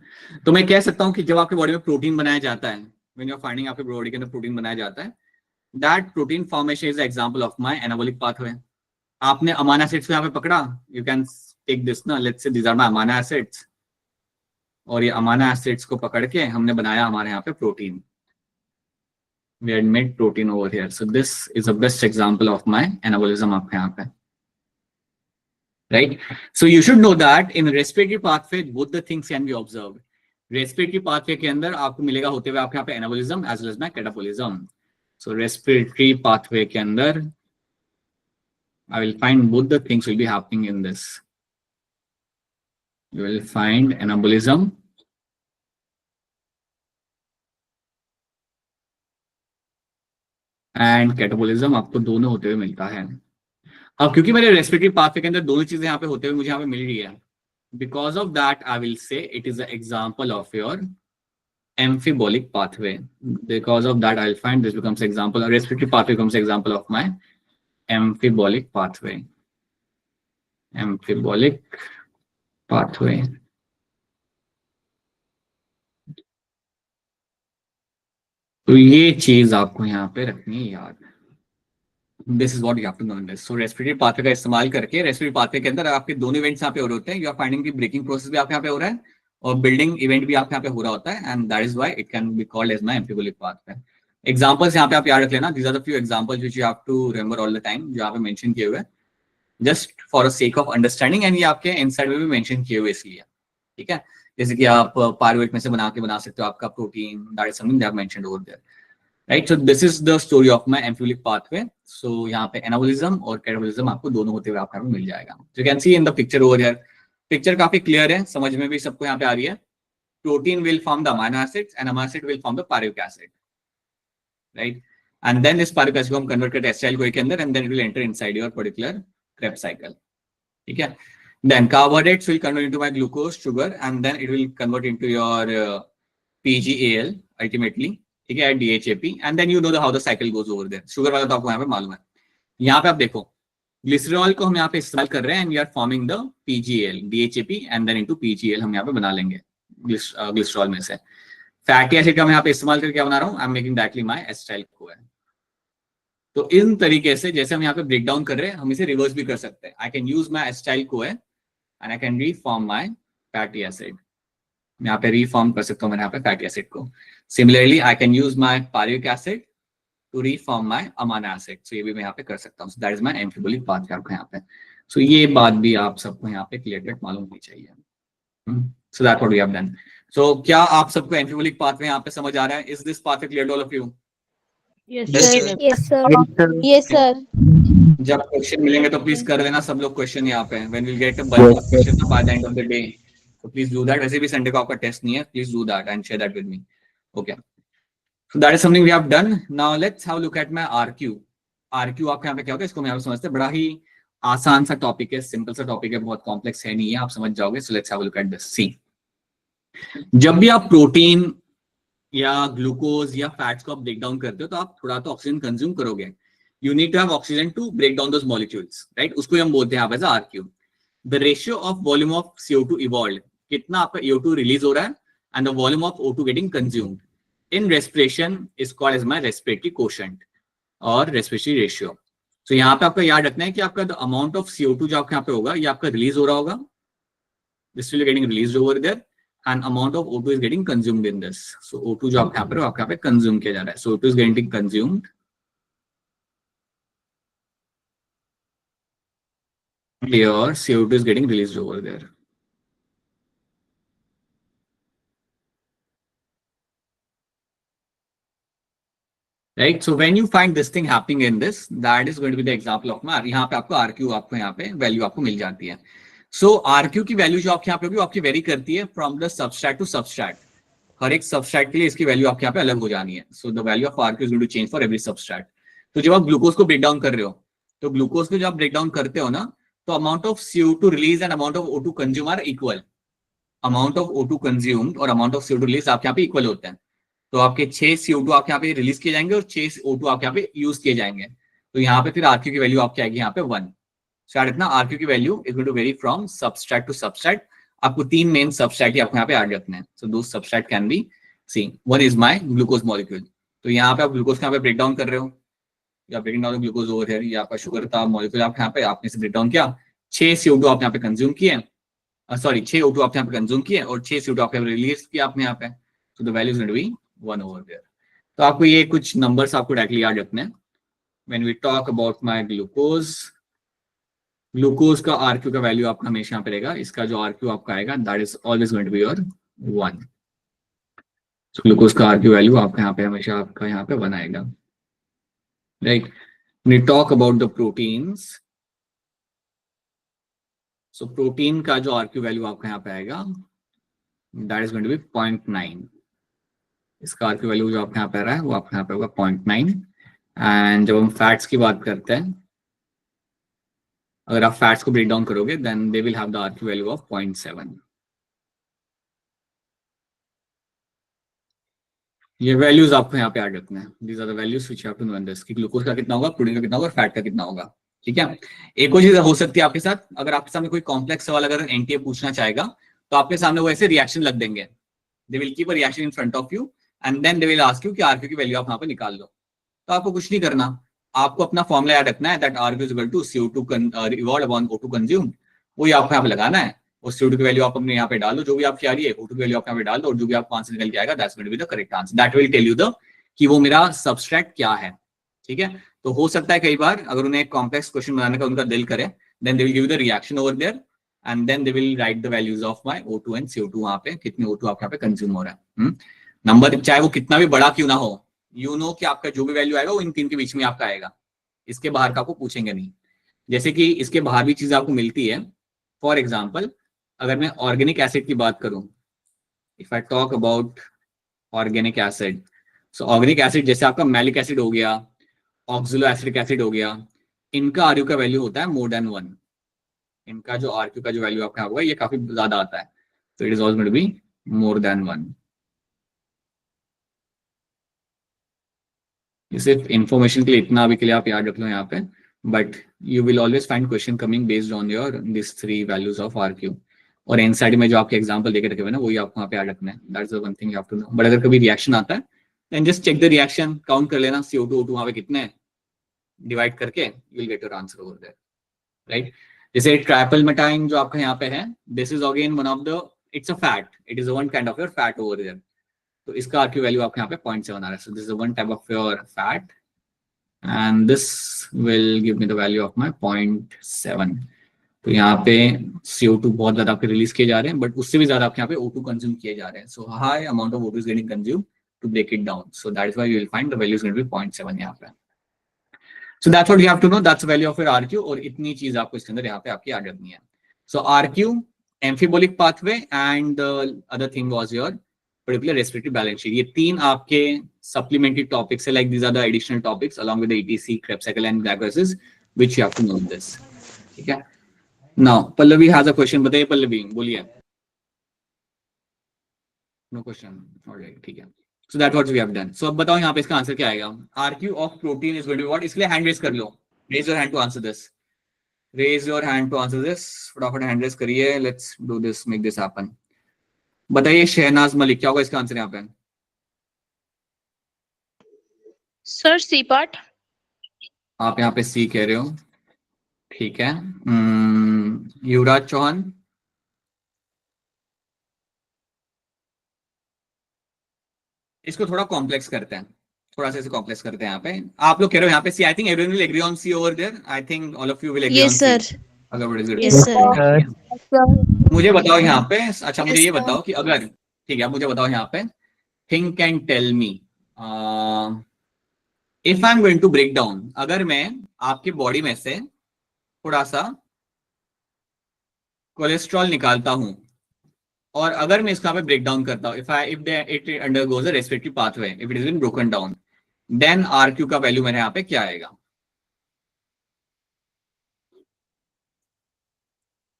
तो मैं कह सकता हूँ कि जब आपकी बॉडी में प्रोटीन बनाया जाता है, व्हेन यू आर फाइंडिंग आपकी बॉडी के अंदर प्रोटीन बनाया जाता है, that protein formation is example of my anabolic pathway. आपने अमाइनो एसिड्स को यहाँ पे पकड़ा, यू कैन टेक दिस ना, let's say these are my amino acids, और ये अमाइनो एसिड्स को पकड़ के हमने बनाया हमारे यहाँ पे protein. We had made protein over here. So this is the best example of my anabolism आपके यहाँ पे. Right? So you should know that in respiratory pathway both the things can be observed. Respiratory pathway के अंदर आपको मिलेगा होते हुए आपके यहाँ पे anabolism as well as my catabolism. So respiratory pathway के अंदर I will find both the things will be happening in this. You will find anabolism and catabolism. आपको दोनों होते हुए मिलता है. अब क्योंकि मेरे रेस्पिरेटरी पाथवे के अंदर दोनों चीजें यहाँ पे होते हुए मुझे यहाँ पे मिल रही है, because of that I will say it is the example of your amphibolic pathway. Because of that I will find this becomes example, respiratory pathway becomes example of my amphibolic pathway. Amphibolic pathway. तो ये चीज आपको यहाँ पे रखनी है याद. This is what you have to know in this. So respiratory pathway का इस्तेमाल करके respiratory pathway के अंदर आपके दोनों इवेंट्स यहाँ पे हो रहे होते हैं. You are finding कि ब्रेकिंग प्रोसेस भी आपके यहाँ पे हो रहा है और बिल्डिंग इवेंट भी आपके यहाँ पे हो रहा होता है, and that is why it can be called as my amphibolic pathway. Examples यहाँ पे आप याद रख लेना. These are the few examples which you have to remember all the time, जो यहाँ पे मेंशन किए हुए हैं, just for a sake of understanding, and ये आपके इनसाइड में भी मेंशन किए हुए इसलिए. ठीक है, जैसे कि आप पायरुवेट में से बना सकते हो आपका protein, that is something they have mentioned over there. Right. So this is the story of my amphibolic pathway. So यहाँ पे एनाबोलिज्म और कैटाबोलिज्म आपको दोनों होते हुए आपको यहाँ पे मिल जाएगा. You can see in the picture over here. Picture काफी क्लियर है, समझ में भी सबको यहाँ पे आ रही है. Protein will form the amino acids and amino acid will form the pyruvic acid, right. And then इस पायरुविक एसिड को हम कन्वर्ट करते हैं एसिटाइल-CoA के अंदर and then it will enter inside your particular Krebs cycle. ठीक है. Then carbohydrates will convert into my glucose, sugar, and then it will convert into your PGAL ultimately. ठीक है, DHAP, and then you know how the cycle goes over there. Sugar वाला तो आपको यहाँ पे मालूम है. यहाँ पे आप देखो ग्लिसरॉल को हम यहाँ पे इस्तेमाल कर रहे हैं and we are forming the PGAL, DHAP, and then into PGAL हम यहाँ पे बना लेंगे ग्लिसरॉल में से. फैटी एसिड का मैं यहाँ पे इस्तेमाल करके क्या बना रहा हूँ? I am making directly my acetyl CoA. तो इन तरीके से जैसे हम यहाँ पे ब्रेक डाउन कर रहे हैं हम इसे रिवर्स भी कर सकते हैं. I can use my acetyl CoA and I can reform my fatty acid. मैं यहाँ पे reform कर सकता हूँ मैंने यहाँ पे fatty acid को. Similarly, I can use my pyruvic acid to reform my amino acid. So ये भी मैं यहाँ पे कर सकता हूँ. So that is my amphibolic pathway आपको यहाँ पे. So ये बात भी आप सबको यहाँ पे clear cut मालूम होनी चाहिए. So that's what we have done. So क्या आप सबको amphibolic pathway यहाँ पे समझ आ रहा है? Is this pathway clear to all of you? Yes, Yes, sir. sir. Yes, sir. जब क्वेश्चन मिलेंगे तो प्लीज कर देना सब लोग क्वेश्चन यहाँ पे. When we'll get a bunch of questions by the end of the day, so please do that. वैसे भी संडे को आपका टेस्ट नहीं है, please do that and share that with me. Okay. So that is something we have done. Now let's have a look at my RQ. RQ आपके यहाँ पे क्या होता है इसको हम यहाँ पे समझते हैं. बड़ा ही आसान सा टॉपिक है, सिंपल सा टॉपिक है, बहुत कॉम्प्लेक्स है नहीं है, आप समझ जाओगे. So let's have a look at this. See, जब भी आप प्रोटीन या ग्लूकोज या फैट्स को आप ब्रेक डाउन करते हो तो आप थोड़ा तो ऑक्सीजन कंज्यूम करोगे. You need to have oxygen to break down those molecules, right? उसको हम बोलते हैं as RQ. The ratio of volume of CO2 evolved, कितना आपका CO2 रिलीज हो रहा है and the volume of O2 getting consumed in respiration is called as my respiratory quotient और respiratory ratio. So यहाँ पे आपका याद रखना है कि आपका the amount of CO2 जो आपके यहाँ पे होगा ये आपका रिलीज हो रहा होगा. This will be getting released over there and amount of O2 is getting consumed in this. So O2 जो आपके यहाँ पे consume किया जा रहा है. So O2 is getting consumed. Your CO2 is getting released over there. Right. So when you find this thing happening in this, that is going to be the example of my. यहाँ पे आपको RQ आपको यहाँ पे value आपको मिल जाती है. So RQ की वैल्यू जो आपके यहाँ पे होगी वो आपकी वेरी करती है from the substrate to substrate. हर एक सबस्ट्रेट के लिए इसकी वैल्यू आपके यहाँ पे अलग हो जानी है. So the value of RQ is going to change for every substrate. तो जब आप ग्लूकोज को ब्रेक डाउन कर रहे हो तो ग्लूकोज को जब आप ब्रेक डाउन करते हो ना तो amount of CO2 release and amount of O2 consumed are equal. Amount of O2 consumed और amount of CO2 release आपके यहाँ पे equal होते हैं. तो आपके 6 CO2 आपके यहाँ पे रिलीज किए जाएंगे और 6 O2 आपके यहाँ पे यूज किए जाएंगे. तो यहाँ पे फिर RQ की वैल्यू आपकी आएगी यहाँ पे 1. So याद रखना RQ की value is going to vary from substrate to substrate. आपको 3 मेन सबस्ट्रेट आपको यहाँ पे ऐड रखने हैं. So those substrate can be seen. One is my glucose molecule. तो यहाँ पे आप ग्लूकोज यहाँ पे ब्रेक डाउन कर रहे हो या ब्रेकिंग डाउन ग्लूकोज ओवर है, ये आपका शुगर था मॉलिक्यूल आप यहाँ पे आपने इसे ब्रेक डाउन किया. 6 CO2 आप यहाँ पे कंज्यूम किए, सॉरी 6 O2 आप यहाँ पे कंज्यूम किए और 6 CO2 आप यहाँ पे रिलीज किया आपने यहाँ पे. So the value is going to be 1 over there. तो आपको ये कुछ नंबर्स आपको डायरेक्टली याद रखने हैं. When we talk about my glucose, glucose का RQ का वैल्यू आपका हमेशा यहाँ पे रहेगा. इसका जो RQ आपका आएगा that is always going to be your 1. So glucose का RQ वैल्यू आपका यहाँ पे हमेशा आपका यहाँ पे 1 आएगा. Right. When we talk about the proteins, so protein का जो RQ वैल्यू आपका यहाँ पे आएगा that is going to be 0.9. इसका RQ वैल्यू जो आपके यहाँ पे आ रहा है वो आपके यहाँ पे होगा 0.9. एंड जब हम फैट्स की बात करते हैं, अगर आप फैट्स को ब्रेक डाउन करोगे then they will have the RQ value of 0.7. ये वैल्यूज आपको यहाँ पे ऐड रखना है. These are the values which you have to know in this कि ग्लूकोज का कितना होगा, प्रोटीन का कितना होगा और फैट का कितना होगा. ठीक है. एक और चीज हो सकती है आपके साथ, अगर आपके सामने कोई कॉम्प्लेक्स सवाल अगर एनटीए पूछना चाहेगा तो आपके सामने वो ऐसे रिएक्शन लग देंगे. They will keep a reaction in front of you and then they will ask you कि RQ की वैल्यू आप यहाँ पे निकाल लो. तो आपको कुछ नहीं करना, आपको अपना फॉर्मूला याद रखना है that RQ is equal to CO2 evolved upon O2 consumed. वो आपको यहाँ पे लगाना है. उस CO2 की वैल्यू आप अपने यहाँ पे डाल दो जो भी आपकी आ रही है, O2 की वैल्यू आप यहाँ पे डाल दो और जो भी आपको आंसर निकल के आएगा that's going to be the correct answer. That will tell you the कि वो मेरा सबस्ट्रेट क्या है. ठीक है. तो हो सकता है कई बार अगर उन्हें एक कॉम्प्लेक्स क्वेश्चन बनाने का उनका दिल करे then they will give the reaction over there and then they will write the values of my O2 and CO2. वहां पे कितनी O2 आपके यहाँ पे कंज्यूम हो रहा है. नंबर चाहे वो कितना भी बड़ा क्यों ना हो, यू नो कि आपका जो भी वैल्यू आएगा वो इन तीन के बीच में आपका आएगा, इसके बाहर का आपको पूछेंगे नहीं। जैसे कि इसके बाहर भी चीज आपको मिलती है। फॉर एग्जाम्पल अगर मैं ऑर्गेनिक एसिड की बात करूं, if I talk about organic acid, so organic acid जैसे आपका मैलिक एसिड हो गया, ऑक्सिलो एसिडिक एसिड हो गया, इनका आरयू का वैल्यू होता है मोर देन 1। इनका जो आरक्यू का जो वैल्यू आपका होगा ये काफी ज्यादा आता है, तो it is also going to be more than 1। ये सिर्फ इंफॉर्मेशन के लिए इतना अभी के लिए आप याद रख लो यहाँ पे, but you will always find question coming based on your this 3 values of RQ. और एनसीईआरटी में जो आपके एग्जांपल देके रखे हुए ना वही आपको वहाँ पे याद रखना है, that's the one thing you have to know. But अगर कभी रिएक्शन आता है then just check the reaction, count कर लेना CO2 O2 वहाँ पे कितने हैं, डिवाइड करके you will get your answer over there, right. जैसे ट्राइपलमेटाइन जो आपका यहाँ पे है, this is again one of the, it's a fat, it is one kind of your fat over there. तो इसका आरक्यू वैल्यू आपके यहाँ पे 0.7 आ रहा है, सो this is one type of your fat and this will give me the value of my 0.7। तो यहाँ पे CO2 बहुत ज्यादा आपके रिलीज किए जा रहे हैं, बट उससे भी ज्यादा आपके यहाँ पे O2 कंज्यूम किए जा रहे हैं, so high amount of O2 is getting consume to break it down, so that is why you will find the value is going to be 0.7 यहाँ पे। So that's what you have to know, that's the value of your RQ, और इतनी चीज आपको इसके अंदर यहाँ पे आपकी याद रखनी है। So RQ, amphibolic pathway, and the other thing was your particular respiratory balance sheet। ये तीन आपके supplementary topics है, like these are the additional topics along with the ETC, Krebs cycle and glycolysis, which you have to know this। ठीक है। Now Pallavi has a question, बताइए पल्लवी, बोलिए। No question, alright, ठीक है। So that's what we have done। So अब बताओ यहाँ पे इसका आंसर क्या आएगा। RQ of protein is going to be what? इसलिए हैंड रेज कर लो, raise your hand to answer this, raise your hand to answer this, फटाफट हैंड रेज करिए, let's do this, make this happen। बताइए शहनाज मलिक, क्या होगा इसका आंसर यहाँ पे। Sir C part. आप यहाँ पे सी कह रहे हो, ठीक है। युवराज चौहान, इसको थोड़ा कॉम्प्लेक्स करते हैं, थोड़ा सा इसे कॉम्प्लेक्स करते हैं। यहाँ पे आप लोग कह रहे हो यहाँ पे C, I think everyone will agree on C over there, I think all of you will agree on C. अगर इट इज यस सर। मुझे बताओ यहाँ पे, अच्छा मुझे ये बताओ कि अगर, ठीक है, मुझे बताओ यहाँ पे, think and tell me, if I am going to break down, अगर मैं आपके बॉडी में से थोड़ा सा कोलेस्ट्रॉल निकालता हूं और अगर मैं इसका पे ब्रेक डाउन करता हूं, if it undergoes a respiratory pathway, if it is been broken down, then RQ का वैल्यू मेरे यहाँ पे क्या आएगा,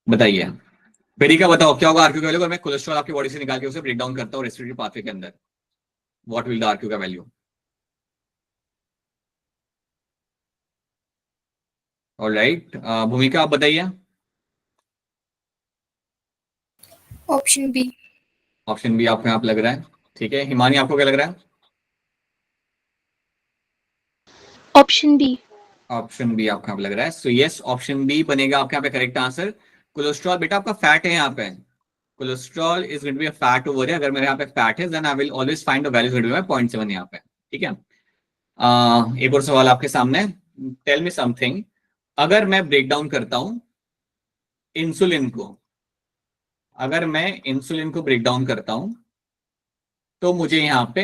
बताइए। बेरी का बताओ क्या होगा आरक्यू का वैल्यू अगर मैं कोलेस्ट्रॉल आपकी बॉडी से निकाल के उसे ब्रेक डाउन करता हूं रेस्पिरेटरी पाथवे के अंदर, व्हाट विल द आरक्यू का वैल्यू। ऑलराइट, भूमिका आप बताइए। Option B. ऑप्शन बी आपको यहाँ पे लग रहा है, ठीक है। हिमानी आपको क्या लग रहा है। Option B. ऑप्शन बी आपको यहाँ पे लग रहा है, सो यस ऑप्शन बी बनेगा आपके यहाँ पे करेक्ट आंसर। कोलेस्ट्रॉल बेटा आपका फैट है यहाँ पे, cholesterol is going to be a fat over है, अगर मेरे यहाँ पे फैट है then I will always find the value going to be 0.7 यहाँ पे, ठीक है। एक और सवाल आपके सामने, टेल मी समथिंग, अगर मैं ब्रेक डाउन करता हूं इंसुलिन को, अगर मैं इंसुलिन को ब्रेक डाउन करता हूं तो मुझे यहाँ पे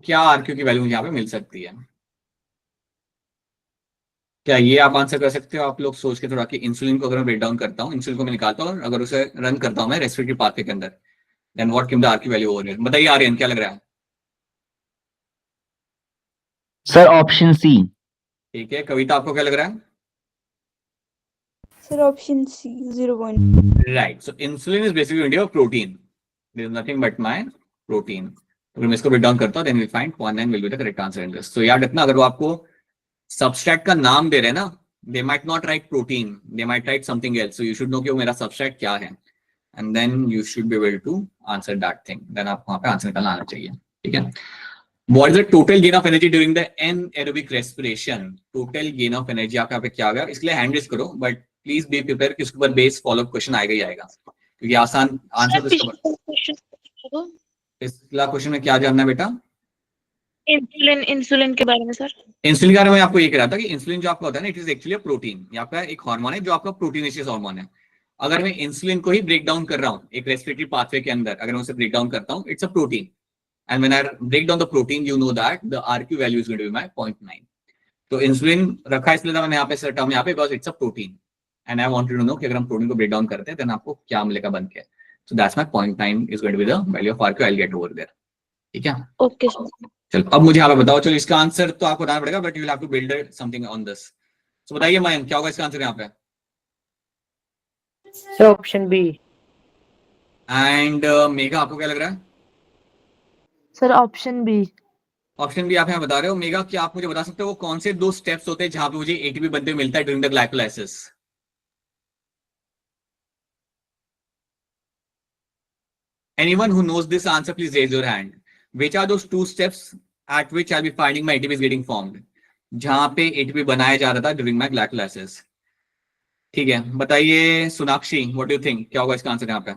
क्या आरक्यू की वैल्यू यहाँ पे मिल सकती है, क्या ये आप आंसर कर सकते हो। आप लोग सोच के थोड़ा कि इंसुलिन को अगर मैं ब्रेक डाउन करता हूं, इंसुलिन को मैं निकालता हूं और अगर उसे रन करता हूं मैं रेस्पिरेटरी पाथवे के अंदर, then what can the RQ value over here, बताइए आर्यन क्या लग रहा है। Sir option C. ठीक है, कविता आपको क्या लग रहा है। Sir option C 0.1। Right, so insulin is basically your protein, there is nothing but my protein. अगर मैं इसको ब्रेक डाउन करता हूं then will find 0.9 will be the correct answer in this. तो याद रखना, अगर वो आपको सब्सट्रैक्ट का नाम दे रहे हैं ना, they might not write protein, they might write something else, so you should know कि वो मेरा सब्सट्रैक्ट क्या है, and then you should be able to answer that thing, then आपको वहां पे आंसर निकालना आना चाहिए, ठीक है। What is the total gain of energy during the anaerobic respiration? Total gain of energy आपका यहाँ पे क्या होगा, इसके लिए हैंड रेज करो, बट प्लीज बी प्रिपेयर कि उसके ऊपर बेस फॉलोअप क्वेश्चन आएगा ही आएगा, क्योंकि आसान आंसर तो इसका, पिछला क्वेश्चन में क्या जानना है बेटा। इंसुलिन के बारे में सर। इंसुलिन के बारे में आपको ये कह रहा था कि इंसुलिन जो आपका होता है ना, इट इज एक्चुअली प्रोटीन, ये आपका एक हार्मोन है जो आपका प्रोटीनेशियस हार्मोन है। अगर मैं इंसुलिन को ही ब्रेक डाउन कर रहा हूँ एक रेस्पिरेटरी पाथवे के अंदर, अगर मैं उसे ब्रेक डाउन करता हूँ, it's a protein. and when I break down the protein, you know that the RQ value is going to be my 0.9. तो इंसुलिन रखा इसलिए था मैंने यहाँ पे टर्म यहाँ पे because it's a protein and I wanted to know कि अगर हम प्रोटीन को ब्रेक डाउन करते हैं देन आपको क्या मिलेगा बन के. So that's my 0.9 is going to be the value of RQ. I will get over there. ठीक है, ओके सर. चलो अब मुझे यहाँ पे बताओ. चलो इसका आंसर तो आपको बताना पड़ेगा but you will have to build something on this. So बताइए मयंक क्या होगा इसका आंसर यहाँ पे. Sir option B. And Megha आपको क्या लग रहा है. Sir option B. Option B आप यहाँ बता रहे हो. मेघा क्या आप मुझे बता सकते हो वो कौन से 2 स्टेप्स होते हैं जहां पे मुझे एटीपी बनते हुए मिलता है during the glycolysis. Anyone who knows this answer, please raise your hand. Which are those 2 steps at which I'll be finding my ATP is getting formed? जहां पे ATP बनाया जा रहा था during my glycolysis. ठीक है, बताइए Sonakshi, what do you think? क्या होगा इसका आंसर यहाँ पे.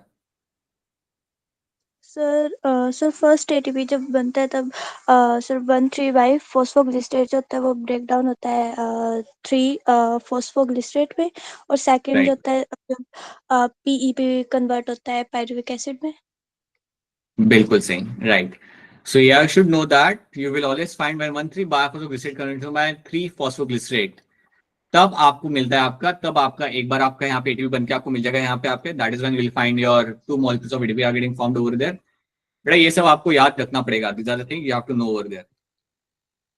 सर फर्स्ट एटीपी जब बनता है तब सर 1,3 बाई फॉस्फोग्लिसरेट जो होता है वो ब्रेक डाउन होता है 3 फॉस्फोग्लिसरेट में, और सेकंड Right. जो होता है जब पीई पे कन्वर्ट होता है पायरुविक एसिड में. बिल्कुल सही, right. So yeah, you should know that you will always find when 1,3 biphosphoglycerate converted by 3 phosphoglycerate, तब आपको मिलता है आपका, तब आपका एक बार आपका यहाँ पे एटीपी बन के आपको मिल जाएगा यहाँ पे आपके. That is when you will find your 2 molecules of ATP are getting formed over there. बेटा ये सब आपको याद रखना पड़ेगा. These are the things you have to know over there.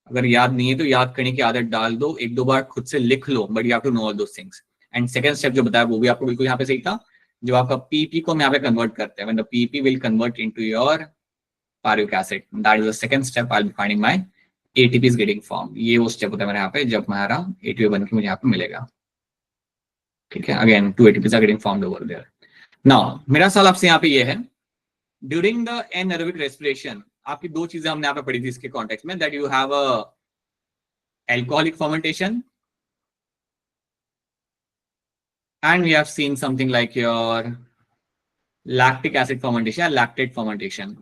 अगर याद नहीं है तो याद करने की आदत डाल दो, 1-2 बार खुद से लिख लो, but you have to know all those things. And second step जो बताया वो भी आपको बिल्कुल यहाँ पे सही था. जो आपका पीपी को हम यहाँ पे कन्वर्ट करते हैं, when the PP will convert into your pyruvic acid, that is the second step. I will be finding my ATP is getting form. ये वो स्टेप होता है मेरे यहाँ पे जब हमारा एटीपी बन के मुझे यहाँ पे मिलेगा. ठीक है, again 2 ATPs are getting formed over there. Now मेरा सवाल आपसे यहाँ पे ये है, ड्यूरिंग द एनारोबिक रेस्पिरेशन आपकी 2 चीजें हमने यहाँ पे पढ़ी थी इसके कॉन्टेक्स्ट में, that you have a alcoholic fermentation and we have seen something like your lactic acid fermentation, lactate fermentation.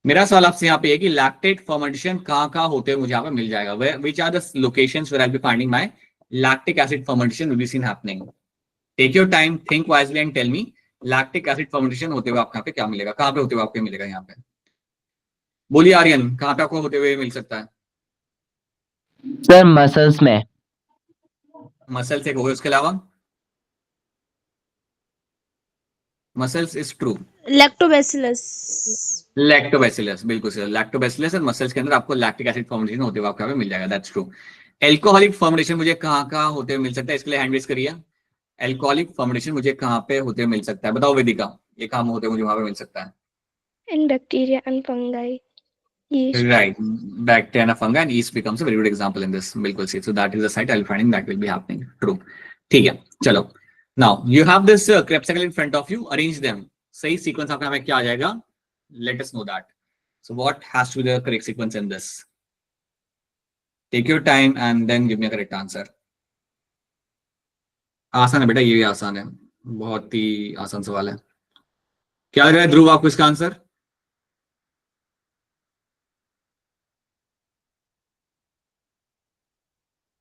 मेरा सवाल आपसे यहाँ पे है कि lactate fermentation कहाँ होते हैं मुझे यहाँ पे मिल जाएगा. Which are the locations where I'll be finding my lactic acid fermentation will be seen happening. Take your time, think wisely and tell me lactic acid fermentation होते हुए आपको यहाँ पे क्या मिलेगा, कहाँ पे होते हुए आपको मिलेगा यहाँ पे. बोलिए आर्यन, कहाँ पे आपको होते हुए मिल सकता है. सर मसल्स में. मसल्स एक हो गए, उसके अलावा muscles is true. Lactobacillus. Lactobacillus बिल्कुल सही. लैक्टोबैसिलस और मसल्स के अंदर आपको लैक्टिक एसिड फॉर्मेशन होते हुए आपको यहाँ पे मिल जाएगा. That's true. एल्कोहलिक फॉर्मेशन मुझे कहाँ होते हुए मिल सकता है, इसके लिए हैंड रेज करिए. एल्कोहलिक फॉर्मेशन मुझे कहाँ पे होते हुए मिल सकता है, बताओ वेदिका, ये कहाँ होते हुए मुझे वहां पे मिल सकता है. इन bacteria and fungi. Right, bacteria and fungi and yeast becomes a very good example in this. बिल्कुल सही. So that is the site I'll finding that will be happening. True. ठीक है, चलो. Now you have this Krebs cycle in front of you. Arrange them. सही sequence आपके यहाँ पे क्या आ जाएगा? Let us know that. So what has to be the correct sequence in this? Take your time and then give me a correct answer. आसान है बेटा, ये भी आसान है, बहुत ही आसान सवाल है. क्या लग रहा है ध्रुव आपको इसका आंसर?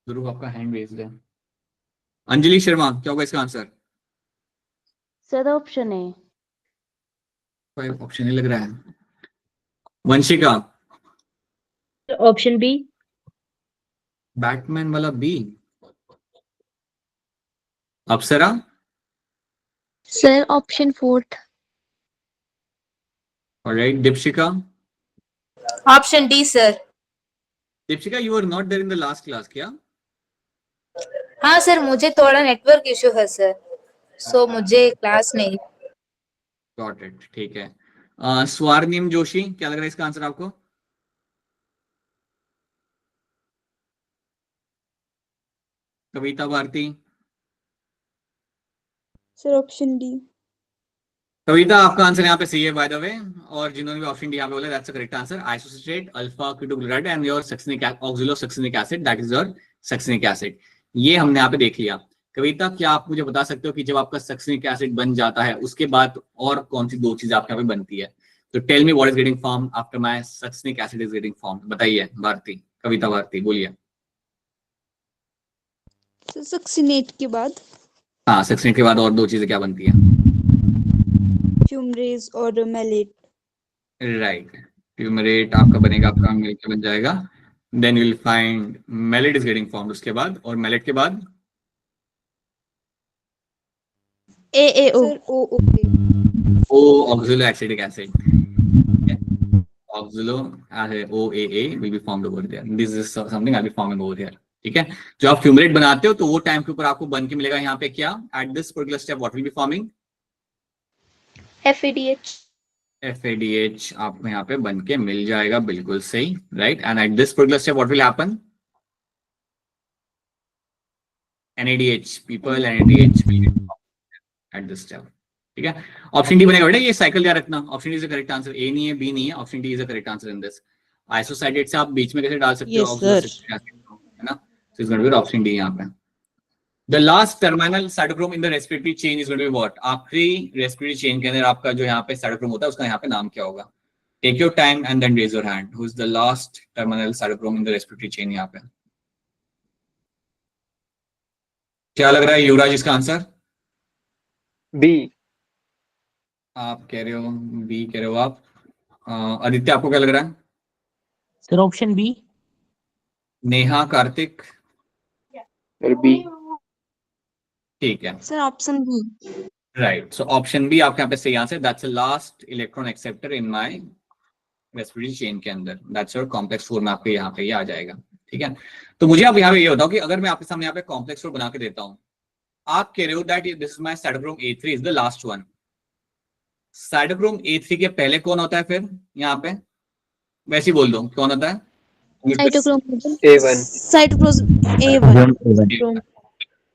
ध्रुव आपका हैंड रेज्ड है. अंजलि शर्मा क्या होगा इसका आंसर? Sir option A. कोई ऑप्शन नहीं लग रहा है. वंशिका? Option B. बैटमैन वाला B. Apsara? Sir option 4th. All right. Deepshika? Option D sir. Deepshika you are not there in the last class क्या? हाँ सर, मुझे थोड़ा नेटवर्क इशू है सर, सो मुझे क्लास नहीं. गॉट इट, ठीक है. स्वर्णिम जोशी क्या लग रहा है इसका आंसर आपको? Kavita Bharati? Sir option D. Kavita आपका आंसर यहाँ पे सही है बाय द वे, और जिन्होंने भी ऑप्शन डी यहाँ पे बोला that's the correct answer. Isocitrate alpha ketoglutarate and your succinic oxalosuccinic acid, that is your succinic acid. ये हमने यहाँ पे देख लिया. कविता क्या आप मुझे बता सकते हो कि जब आपका सक्सिनिक एसिड बन जाता है उसके बाद और कौन सी 2 चीजें आपके यहाँ पे बनती है? तो tell me what is getting form after my succinic acid is getting form. बताइए भारती, कविता भारती बोलिए. सक्सिनेट के बाद हाँ, सक्सिनेट के बाद और 2 चीजें क्या बनती है? फ्यूमरेज और मैलेट. राइट, फ्यूमरेट आपका बनेगा, आपका मिलकर बन जाएगा। Then you will find malate is getting formed उसके बाद, और मेलेट के बाद AAO O oxaloacetic acid, oxalo OAA will be formed over there. This is something I'll be forming over here. ठीक है, जो आप फ्यूमरेट बनाते हो तो वो टाइम के ऊपर आपको बन के मिलेगा यहाँ पे क्या, at this particular step what will be forming, FADH आपको यहाँ पे बन के मिल जाएगा, बिल्कुल सही, right. And at this particular step what will happen, NADH, people NADH at this step. ठीक है, ऑप्शन डी बनेगा बेटा, ये साइकिल याद रखना, option D is the correct answer, A नहीं है, बी नहीं है, option D is the correct answer in this. Isocitrate से आप बीच में कैसे डाल सकते हो, है ना, so it's going to be option D यहाँ पे। The last terminal cytochrome in the respiratory chain is going to be what? आखिरी respiratory chain के अंदर आपका जो यहाँ पे cytochrome होता है उसका यहाँ पे नाम क्या होगा? Take your time and then raise your hand. Who is the last terminal cytochrome in the respiratory chain यहाँ पे? क्या लग रहा है युवराज इसका आंसर? बी। आप कह रहे हो बी, कह रहे हो आप। आदित्य आपको क्या लग रहा है? Sir option B. Neha, Kartik? B. ठीक है sir option B. Right, so option B आपके यहाँ पे सही answer, that's the last electron acceptor in my respiratory chain के अंदर, दैट्स योर कॉम्प्लेक्स 4 में आपके यहाँ पे ये आ जाएगा। ठीक है, तो मुझे अब यहाँ पे ये बताओ कि अगर मैं आपके सामने यहाँ पे कॉम्प्लेक्स 4 बना के देता हूँ, आप कह रहे हो that this is my cytochrome A3 is the last one. Cytochrome A3 के पहले कौन होता है फिर यहाँ पे, वैसे ही बोल दो कौन होता है? साइटोक्रोम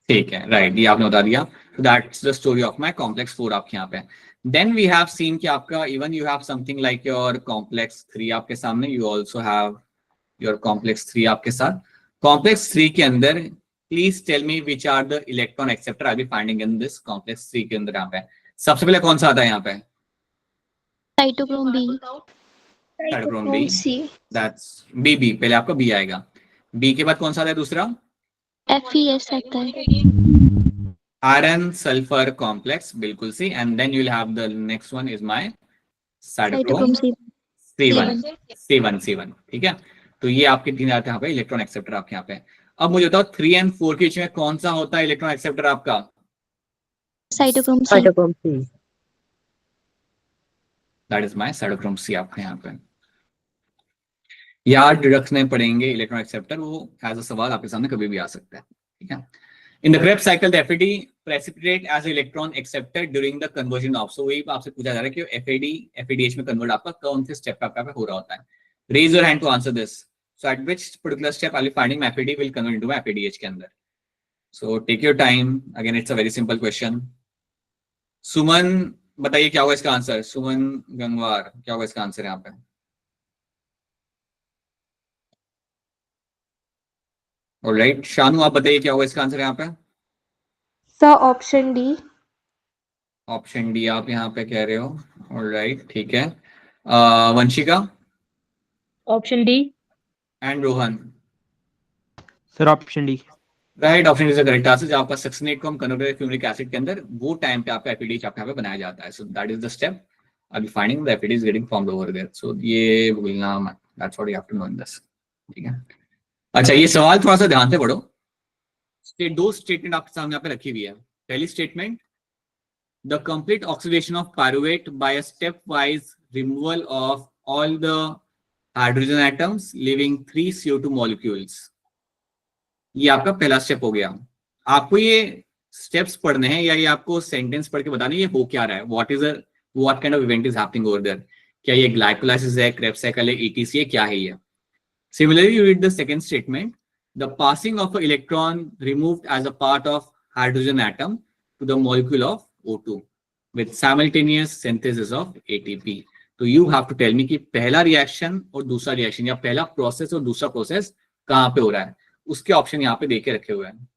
ठीक है, राइट, ये आपने बता दिया। That's the story of my complex 4 आपके यहाँ पे। देन वी हैव सीन कि आपका even you have something like your complex 3 आपके सामने, you also have your complex 3 आपके साथ। कॉम्प्लेक्स 3 के अंदर please tell me which are the electron acceptor I will be finding in this complex 3 के अंदर। यहाँ पे सबसे पहले कौन सा आता है यहाँ पे? Cytochrome B. Cytochrome B, that's B, पहले आपका बी आएगा। बी के बाद कौन सा आता है दूसरा? FES आता है। आयरन सल्फर कॉम्प्लेक्स, बिल्कुल C. And then you will have the next one is my cytochrome C1। ठीक है, तो ये आपके 3 आते हैं यहाँ पे इलेक्ट्रॉन एक्सेप्टर आपके यहाँ पे। अब मुझे बताओ 3 और 4 के बीच में कौन सा होता है इलेक्ट्रॉन एक्सेप्टर आपका? Cytochrome C। That is my cytochrome C आपके यहाँ पे। याद रखने पड़ेंगे इलेक्ट्रॉन एक्सेप्टर, वो एज अ सवाल आपके सामने कभी भी आ सकता है। ठीक है, in the Krebs cycle the FAD precipitate as electron acceptor during the conversion of, so वही आपसे पूछा जा रहा है कि FADH में कन्वर्ट आपका कौन से स्टेप पे आपका हो रहा होता है? Raise your hand to answer this. So at which particular step I will finding FAD will convert into FADH के अंदर। So take your time, again it's a very simple question. Suman बताइए क्या होगा इसका आंसर? सुमन गंगवार, क्या होगा इसका आंसर यहाँ पे? ऑलराइट, शानू आप बताइए क्या होगा इसका आंसर यहाँ पे? Sir option D. Option D आप यहाँ पे कह रहे हो, ऑलराइट, ठीक है। Vanshika? Option D. And Rohan? Sir option D. Right, option D is the correct answer. जब आपका सक्सिनेट को हम कन्वर्ट करते हैं फ्यूमरिक एसिड के अंदर, वो टाइम पे आपका FADH आपके यहाँ पे बनाया जाता है। So that is the step I will finding the FAD is getting formed over there. So ये भूलना मत, that's what you have to know in this. ठीक है, अच्छा ये सवाल थोड़ा सा ध्यान से पढ़ो। दो स्टेटमेंट आपके सामने यहाँ पे रखी हुई है। पहली statement, the complete oxidation of pyruvate by a step wise removal of all the hydrogen atoms living 3 CO2 molecules. ये आपका पहला स्टेप हो गया। आपको ये स्टेप्स पढ़ने हैं या ये आपको सेंटेंस पढ़ के बताना ये हो क्या रहा है, what kind of event is happening over there. क्या ये ग्लाइकोलाइसिस है, क्रेब्स साइकिल है, ETC है, क्या है ये? Similarly, you read the second statement, the passing of an electron removed as a part of hydrogen atom to the molecule of O2 with simultaneous synthesis of ATP. तो you have to tell me कि पहला reaction और दूसरा reaction या पहला process और दूसरा process कहाँ पे हो रहा है, उसके ऑप्शन यहाँ पे देके रखे हुए हैं,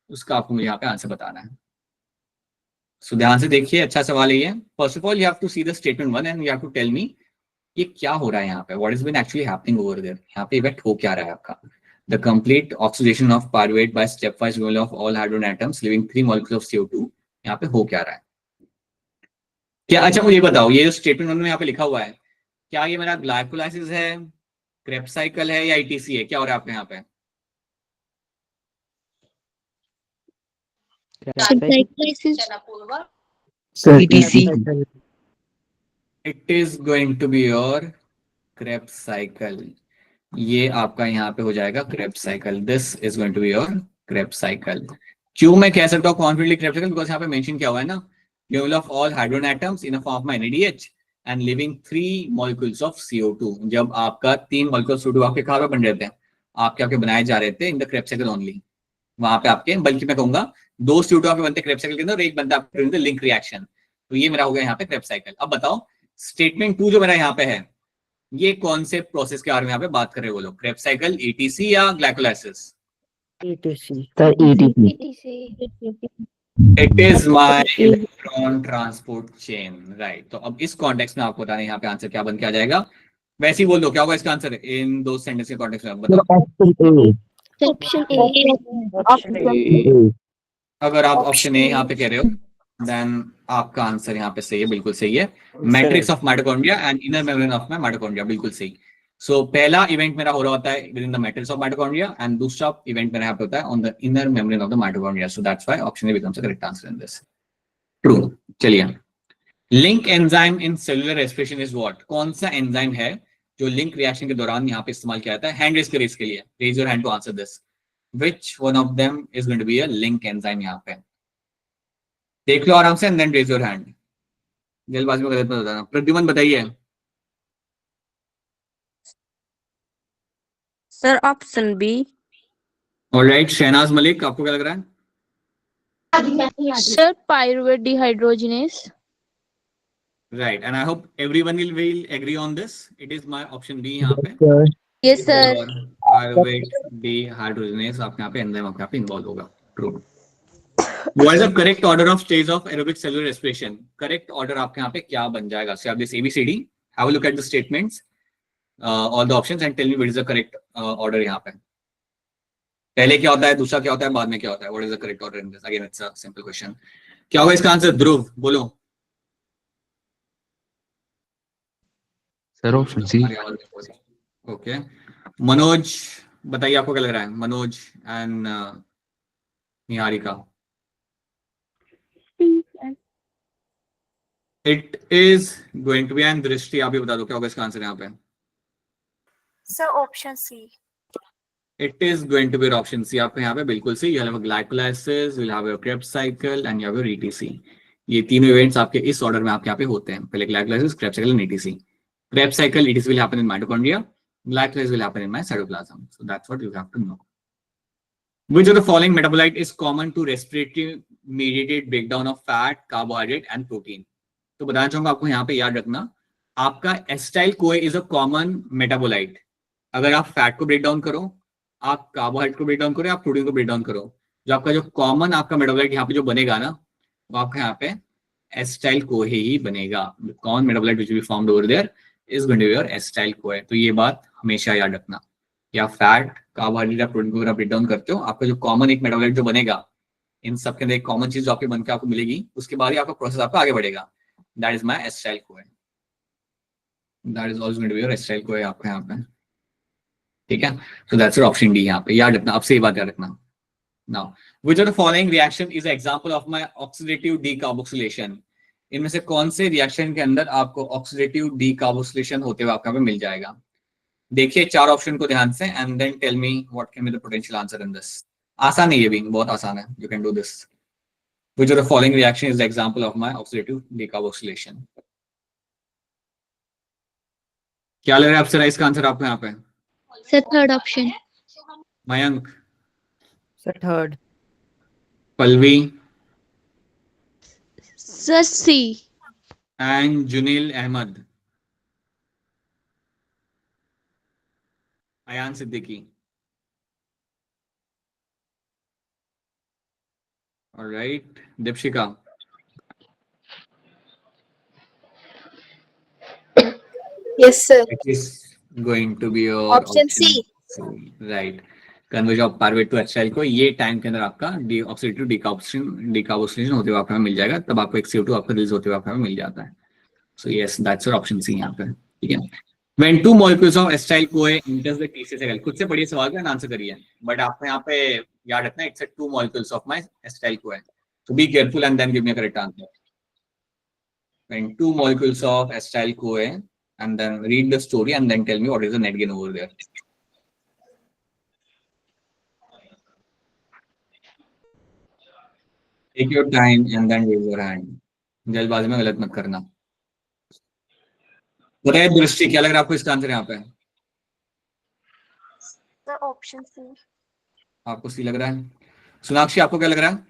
उसका आपको मुझे यहाँ पे आंसर बताना है। सो ध्यान से देखिए, अच्छा सवाल है ये। First of all you have to see the statement 1 and you have to tell me ये क्या हो रहा है यहाँ पे, what is been actually happening over there. यहाँ पे इवेंट हो क्या रहा है आपका? The complete oxidation of pyruvate by step wise removal of all hydrogen atoms living 3 molecules of CO2, यहाँ पे हो क्या रहा है? क्या, अच्छा मुझे बताओ, ये जो स्टेटमेंट उन्होंने यहाँ पे लिखा हुआ है, क्या ये मेरा ग्लाइकोलाइसिस है, क्रेब्स साइकिल है, या ईटीसी है? क्या हो रहा है आपके यहाँ पे? Glycolysis. Sir, ETC. It is going to be your Krebs cycle. ये आपका यहाँ पे हो जाएगा Krebs cycle. This is going to be your Krebs cycle. क्यों मैं कह सकता हूँ कॉन्फिडेंटली क्रेब्स साइकिल? बिकॉज यहाँ पे मेंशन किया हुआ है ना, unit of all hydrogen atoms in a form of NADH and living 3 molecules of CO2। जब आपका 3 मॉलिक्यूल्स CO2 आपके कहाँ पे बन रहे थे? आपके बनाए जा रहे थे इन द क्रेब्स साइकिल ओनली। वहां पे आपके, बल्कि मैं कहूंगा 2 CO2 आपके बनते क्रेब्स साइकिल के अंदर और एक बनता है लिंक रिएक्शन। तो ये मेरा हो गया यहाँ पे क्रेब्स साइकिल। अब बताओ स्टेटमेंट 2 जो मेरा यहाँ पे है, ये कौन से प्रोसेस के बारे में यहाँ पे बात कर रहे हो लोग? क्रेब्स साइकिल, ETC या glycolysis? sir, ETC. It is my electron transport chain, right. तो अब इस कॉन्टेक्स्ट में आपको बताना है यहाँ पे आंसर क्या बन के आ जाएगा। वैसे ही बोल दो क्या होगा इसका आंसर इन दो सेंटेंस के कॉन्टेक्स्ट में, आप Sir, बताओ। option A. Option A A. अगर आप ऑप्शन ए यहाँ पे कह रहे हो, देन आपका आंसर यहाँ पे सही है, बिल्कुल सही है। Matrix of mitochondria and inner membrane of my mitochondria, बिल्कुल सही। सो पहला इवेंट मेरा हो रहा होता है within the matrix of mitochondria and दूसरा इवेंट मेरा यहाँ पे होता है on the inner membrane of the mitochondria. So that's why option A becomes the correct answer in this. True. चलिए, link enzyme in cellular respiration is what? कौन सा enzyme है जो लिंक रिएक्शन के दौरान यहाँ पे इस्तेमाल किया जाता है? हैंड रेज करिए इसके लिए, raise your hand to answer this. Which one of them is going to be a link enzyme? यहाँ पे देख लो आराम से and then raise your hand. जल्दबाजी में गलत मत बताना। प्रद्युमन बताइए। Sir option B. Alright, Shahnaz Malik, आपको क्या लग रहा है? Sir, pyruvate dehydrogenase. Right, and I hope everyone will agree on this. It is my option B यहाँ पे। Sir, Yes, sir. और pyruvate dehydrogenase आपके यहाँ पे एंजाइम आपके यहाँ पे इन्वॉल्व होगा। True. What is the correct order of stage of aerobic cellular respiration? Correct order आपके यहाँ पे क्या बन जाएगा? So you have this ABCD. Have a look at the statements, all the options, and tell me what is the correct order यहाँ पे। पहले क्या होता है, दूसरा क्या होता है, बाद में क्या होता है? What is the correct order in this? Again, it's a simple question. क्या होगा इसका आंसर? ध्रुव बोलो। Sir option C. Okay, Manoj बताइए आपको क्या लग रहा है? Manoj and Niharika. It is going to be and Drishti, आप भी बता दो क्या होगा इसका आंसर यहाँ पे? Sir option C. It is going to be option C आपके यहाँ पे, बिल्कुल सही। You have a glycolysis, you have a Krebs cycle and you have a ETC। ये तीनों इवेंट्स आपके इस ऑर्डर में आपके यहाँ पे होते हैं। पहले glycolysis, Krebs cycle and ETC। Krebs cycle, ETC will happen in mitochondria. Glycolysis will happen in my cytoplasm. So that's what you have to know. Which of the following metabolite is common to respiratory mediated breakdown of fat, carbohydrate and protein? तो बताना चाहूंगा आपको यहाँ पे याद रखना, आपका acetyl CoA is a common metabolite. अगर आप फैट को ब्रेक डाउन करो, आप कार्बोहाइड्रेट को ब्रेक डाउन करो, आप प्रोटीन को ब्रेक डाउन करो, जो आपका जो कॉमन आपका मेटाबोलाइट यहाँ पे जो बनेगा ना, वो आपका यहाँ पे एसिटाइल कोए ही बनेगा। Common metabolite which will be formed over there is going to be your acetyl CoA. तो ये बात हमेशा याद रखना, या फैट, कार्बोहाइड्रेट या प्रोटीन को ब्रेक डाउन करते हो, आपका जो कॉमन एक मेटाबोलाइट जो बनेगा, इन सब के अंदर एक कॉमन चीज जो आपके बनकर आपको मिलेगी, उसके बाद ही आपका प्रोसेस आपका आगे बढ़ेगा। That is my acetyl CoA. That is also going to be your acetyl CoA आपका यहाँ पे, ठीक है। So that's your option D यहाँ पे, याद रखना, आपसे ये बात याद रखना। Now which of the following reaction is example of my oxidative decarboxylation? इनमें से कौन से रिएक्शन के अंदर आपको ऑक्सीडेटिव डीकार्बोक्सिलेशन होते हुए आपका पे मिल जाएगा? देखिए चार ऑप्शन को ध्यान से and then tell me what can be the potential answer in this. आसान है, ये भी बहुत आसान है, you can do this. Which of the following reaction is the example of my oxidative decarboxylation? क्या लग रहा है आपसे इसका आंसर आपको यहाँ पे? Sir, third option. Mayank, sir third. Pallavi Sir, C. And Junil Ahmed, Ayan Siddiqui. All right, Deepshika. Yes, sir. It is going to be your Option C. Right. Conversion of pyruvate to acetyl CoA ये टाइम के अंदर आपका ऑक्सीडेटिव डीकार्बोक्सिलेशन होते हुए आपको मिल जाएगा, तब आपको एक CO2 आपका रिलीज होते हुए आपको मिल जाता है। So yes, that's your option C यहाँ पे, ठीक है. When two molecules of acetyl-CoA enters the TC cycle, खुद से पढ़िए सवाल का आंसर करिए, बट आपको यहाँ पे याद रखना है it's a two molecules of my acetyl-CoA. So be careful and then give me a correct answer. When two molecules of acetyl-CoA, and then read the story and then tell me what is the net gain over there. Take your time and then raise your hand. जल्दबाजी में गलत मत करना. बताइए दृष्टि, क्या लग रहा है आपको इसका आंसर यहाँ पे? Sir, option C. आपको सी लग रहा है. सोनाक्षी, आपको क्या लग रहा है?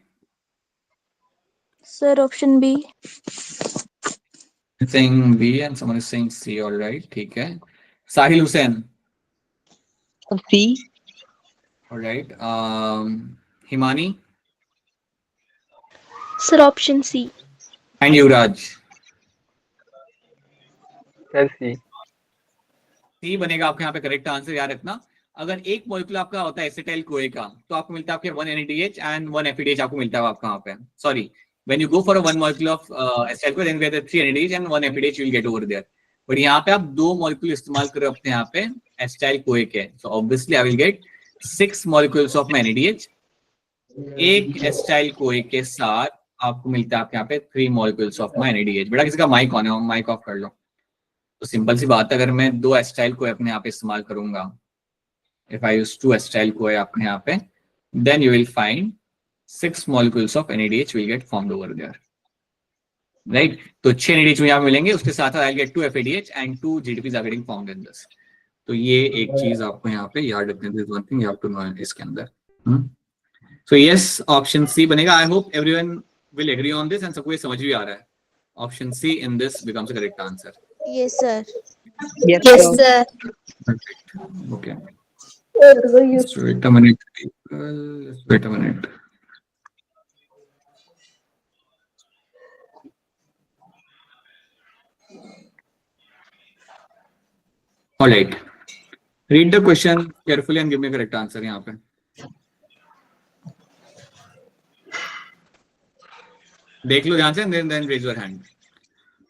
Sir option B. Saying B and someone is saying C. All right, ठीक है. साहिल Hussain. C. All right. Himani Sir, option C. and Yuvraj. Sir, C. सी बनेगा आपके यहाँ पे करेक्ट आंसर. याद रखना, अगर एक मॉलिक्यूल आपका होता है एसिटाइल कोए का, तो आपको मिलता है आपके 1 NADH एंड 1 FADH आपको मिलता है आपका यहाँ पे. Sorry, when you go for a one molecule of acetyl CoA, then we have the 3 NADH and 1 FADH you will get over there. But यहाँ पे आप 2 मॉलिक्यूल इस्तेमाल कर रहे हो अपने यहाँ पे एसिटाइल कोए के, so obviously I will get 6 molecules of my NADH. एक एसिटाइल कोए के साथ आपको मिलता है आपके यहाँ पे 3 molecules of my NADH. बेटा किसी का माइक ऑन है, माइक ऑफ कर लो. तो सिंपल सी बात है, अगर मैं 2 एसिटाइल कोए अपने यहाँ पे इस्तेमाल करूंगा, if I use 2 acetyl CoA अपने यहाँ पे, then you will find 6 molecules of NADH will get formed over there, right? तो 6 NADH मुझे यहाँ पे मिलेंगे, उसके साथ I'll get 2 FADH and 2 GDPs are getting formed in this. तो ये एक चीज आपको यहाँ पे याद रखनी है. One thing you have to know इसके अंदर. So yes, option C बनेगा. I hope everyone will agree on this and सबको ये समझ भी आ रहा है. Option C in this becomes a correct answer. Yes sir. Yes, Yes, sir. sir. Okay. Just wait a minute, people. Just wait a minute. All right. Read the question carefully and give me a correct answer यहाँ पे. देख लो ध्यान से and then raise your hand.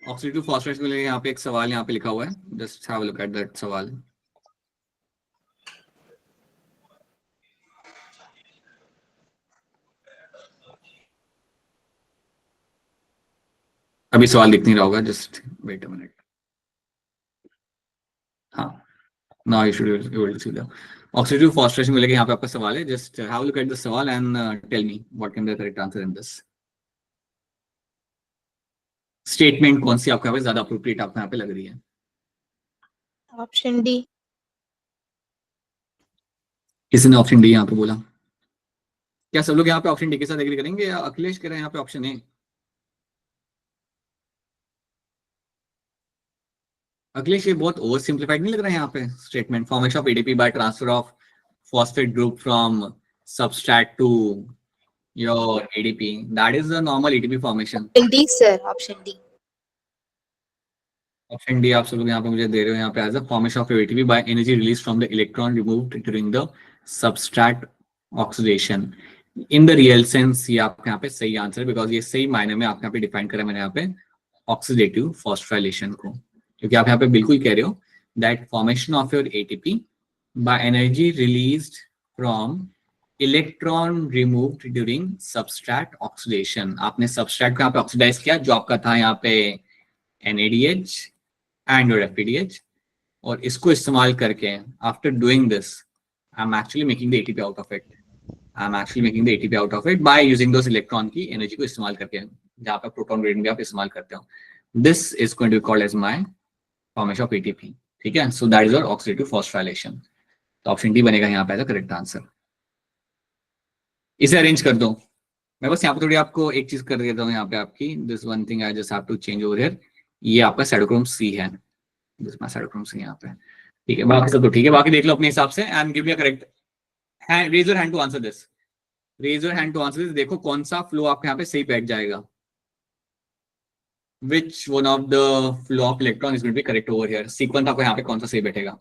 Oxidative phosphorus के लिए यहाँ पे एक सवाल यहाँ पे लिखा हुआ है. Just have a look at that सवाल. अभी सवाल दिख नहीं रहा होगा. Just wait a minute. हाँ. Now you should be able to see the oxidative phosphorylation को लेके यहाँ पे आपका सवाल है. Just have a look at the सवाल and tell me what can be the correct answer in this. Statement कौन सी आपको यहाँ पे ज्यादा appropriate आपको यहाँ पे लग रही है? Option D. किसी ने ऑप्शन डी यहाँ पे बोला? क्या सब लोग यहाँ पे ऑप्शन डी के साथ एग्री करेंगे या अखिलेश कह रहे हैं यहाँ पे ऑप्शन ए? अखिलेश, ये बहुत ओवर सिंप्लीफाइड नहीं लग रहा है यहाँ पे statement? Formation of ADP by transfer of phosphate group from substrate to your ADP. That is the normal ATP formation. D, sir. Option D. Option D आप सब लोग यहाँ पे मुझे दे रहे हो यहाँ पे as a formation of ATP by energy released from the electron removed during the substrate oxidation. In the real sense ये आपके यहाँ पे सही आंसर है, बिकॉज ये सही मायने में आपके यहाँ पे डिफाइन करा मैंने यहाँ पे ऑक्सीडेटिव फॉस्फोराइलेशन को, क्योंकि आप यहाँ पे बिल्कुल कह रहे हो that formation of your ATP by energy released from electron removed during substrate oxidation. आपने substrate को यहाँ पे ऑक्सीडाइज किया जो आपका था यहाँ पे NADH and your FADH, और इसको इस्तेमाल करके after doing this I'm actually making the ATP out of it. I'm actually making the ATP out of it by using those electron की energy को इस्तेमाल करके, जहाँ पे प्रोटॉन ग्रेडियंट भी आप इस्तेमाल करते हो. This is going to be called as my formation of ATP. ठीक है, so that is your oxidative phosphorylation. तो ऑप्शन डी बनेगा यहाँ पे एज करेक्ट आंसर. इसे अरेंज कर दो. मैं बस यहाँ पे थोड़ी आपको एक चीज कर देता हूँ यहाँ पे आपकी. This one thing I just have to change over here. ये आपका साइटोक्रोम सी है. दिस माय साइटोक्रोम सी यहाँ पे. ठीक है, बाकी सब तो ठीक है. बाकी देख लो अपने हिसाब से and give me a correct. Raise your hand to answer this. Raise your hand to answer this. देखो कौन सा फ्लो आपके यहाँ पे सही बैठ जाएगा. Which one of the flow of electron is going to be correct over here? Sequence आपको यहाँ पे कौन सा सही बैठेगा?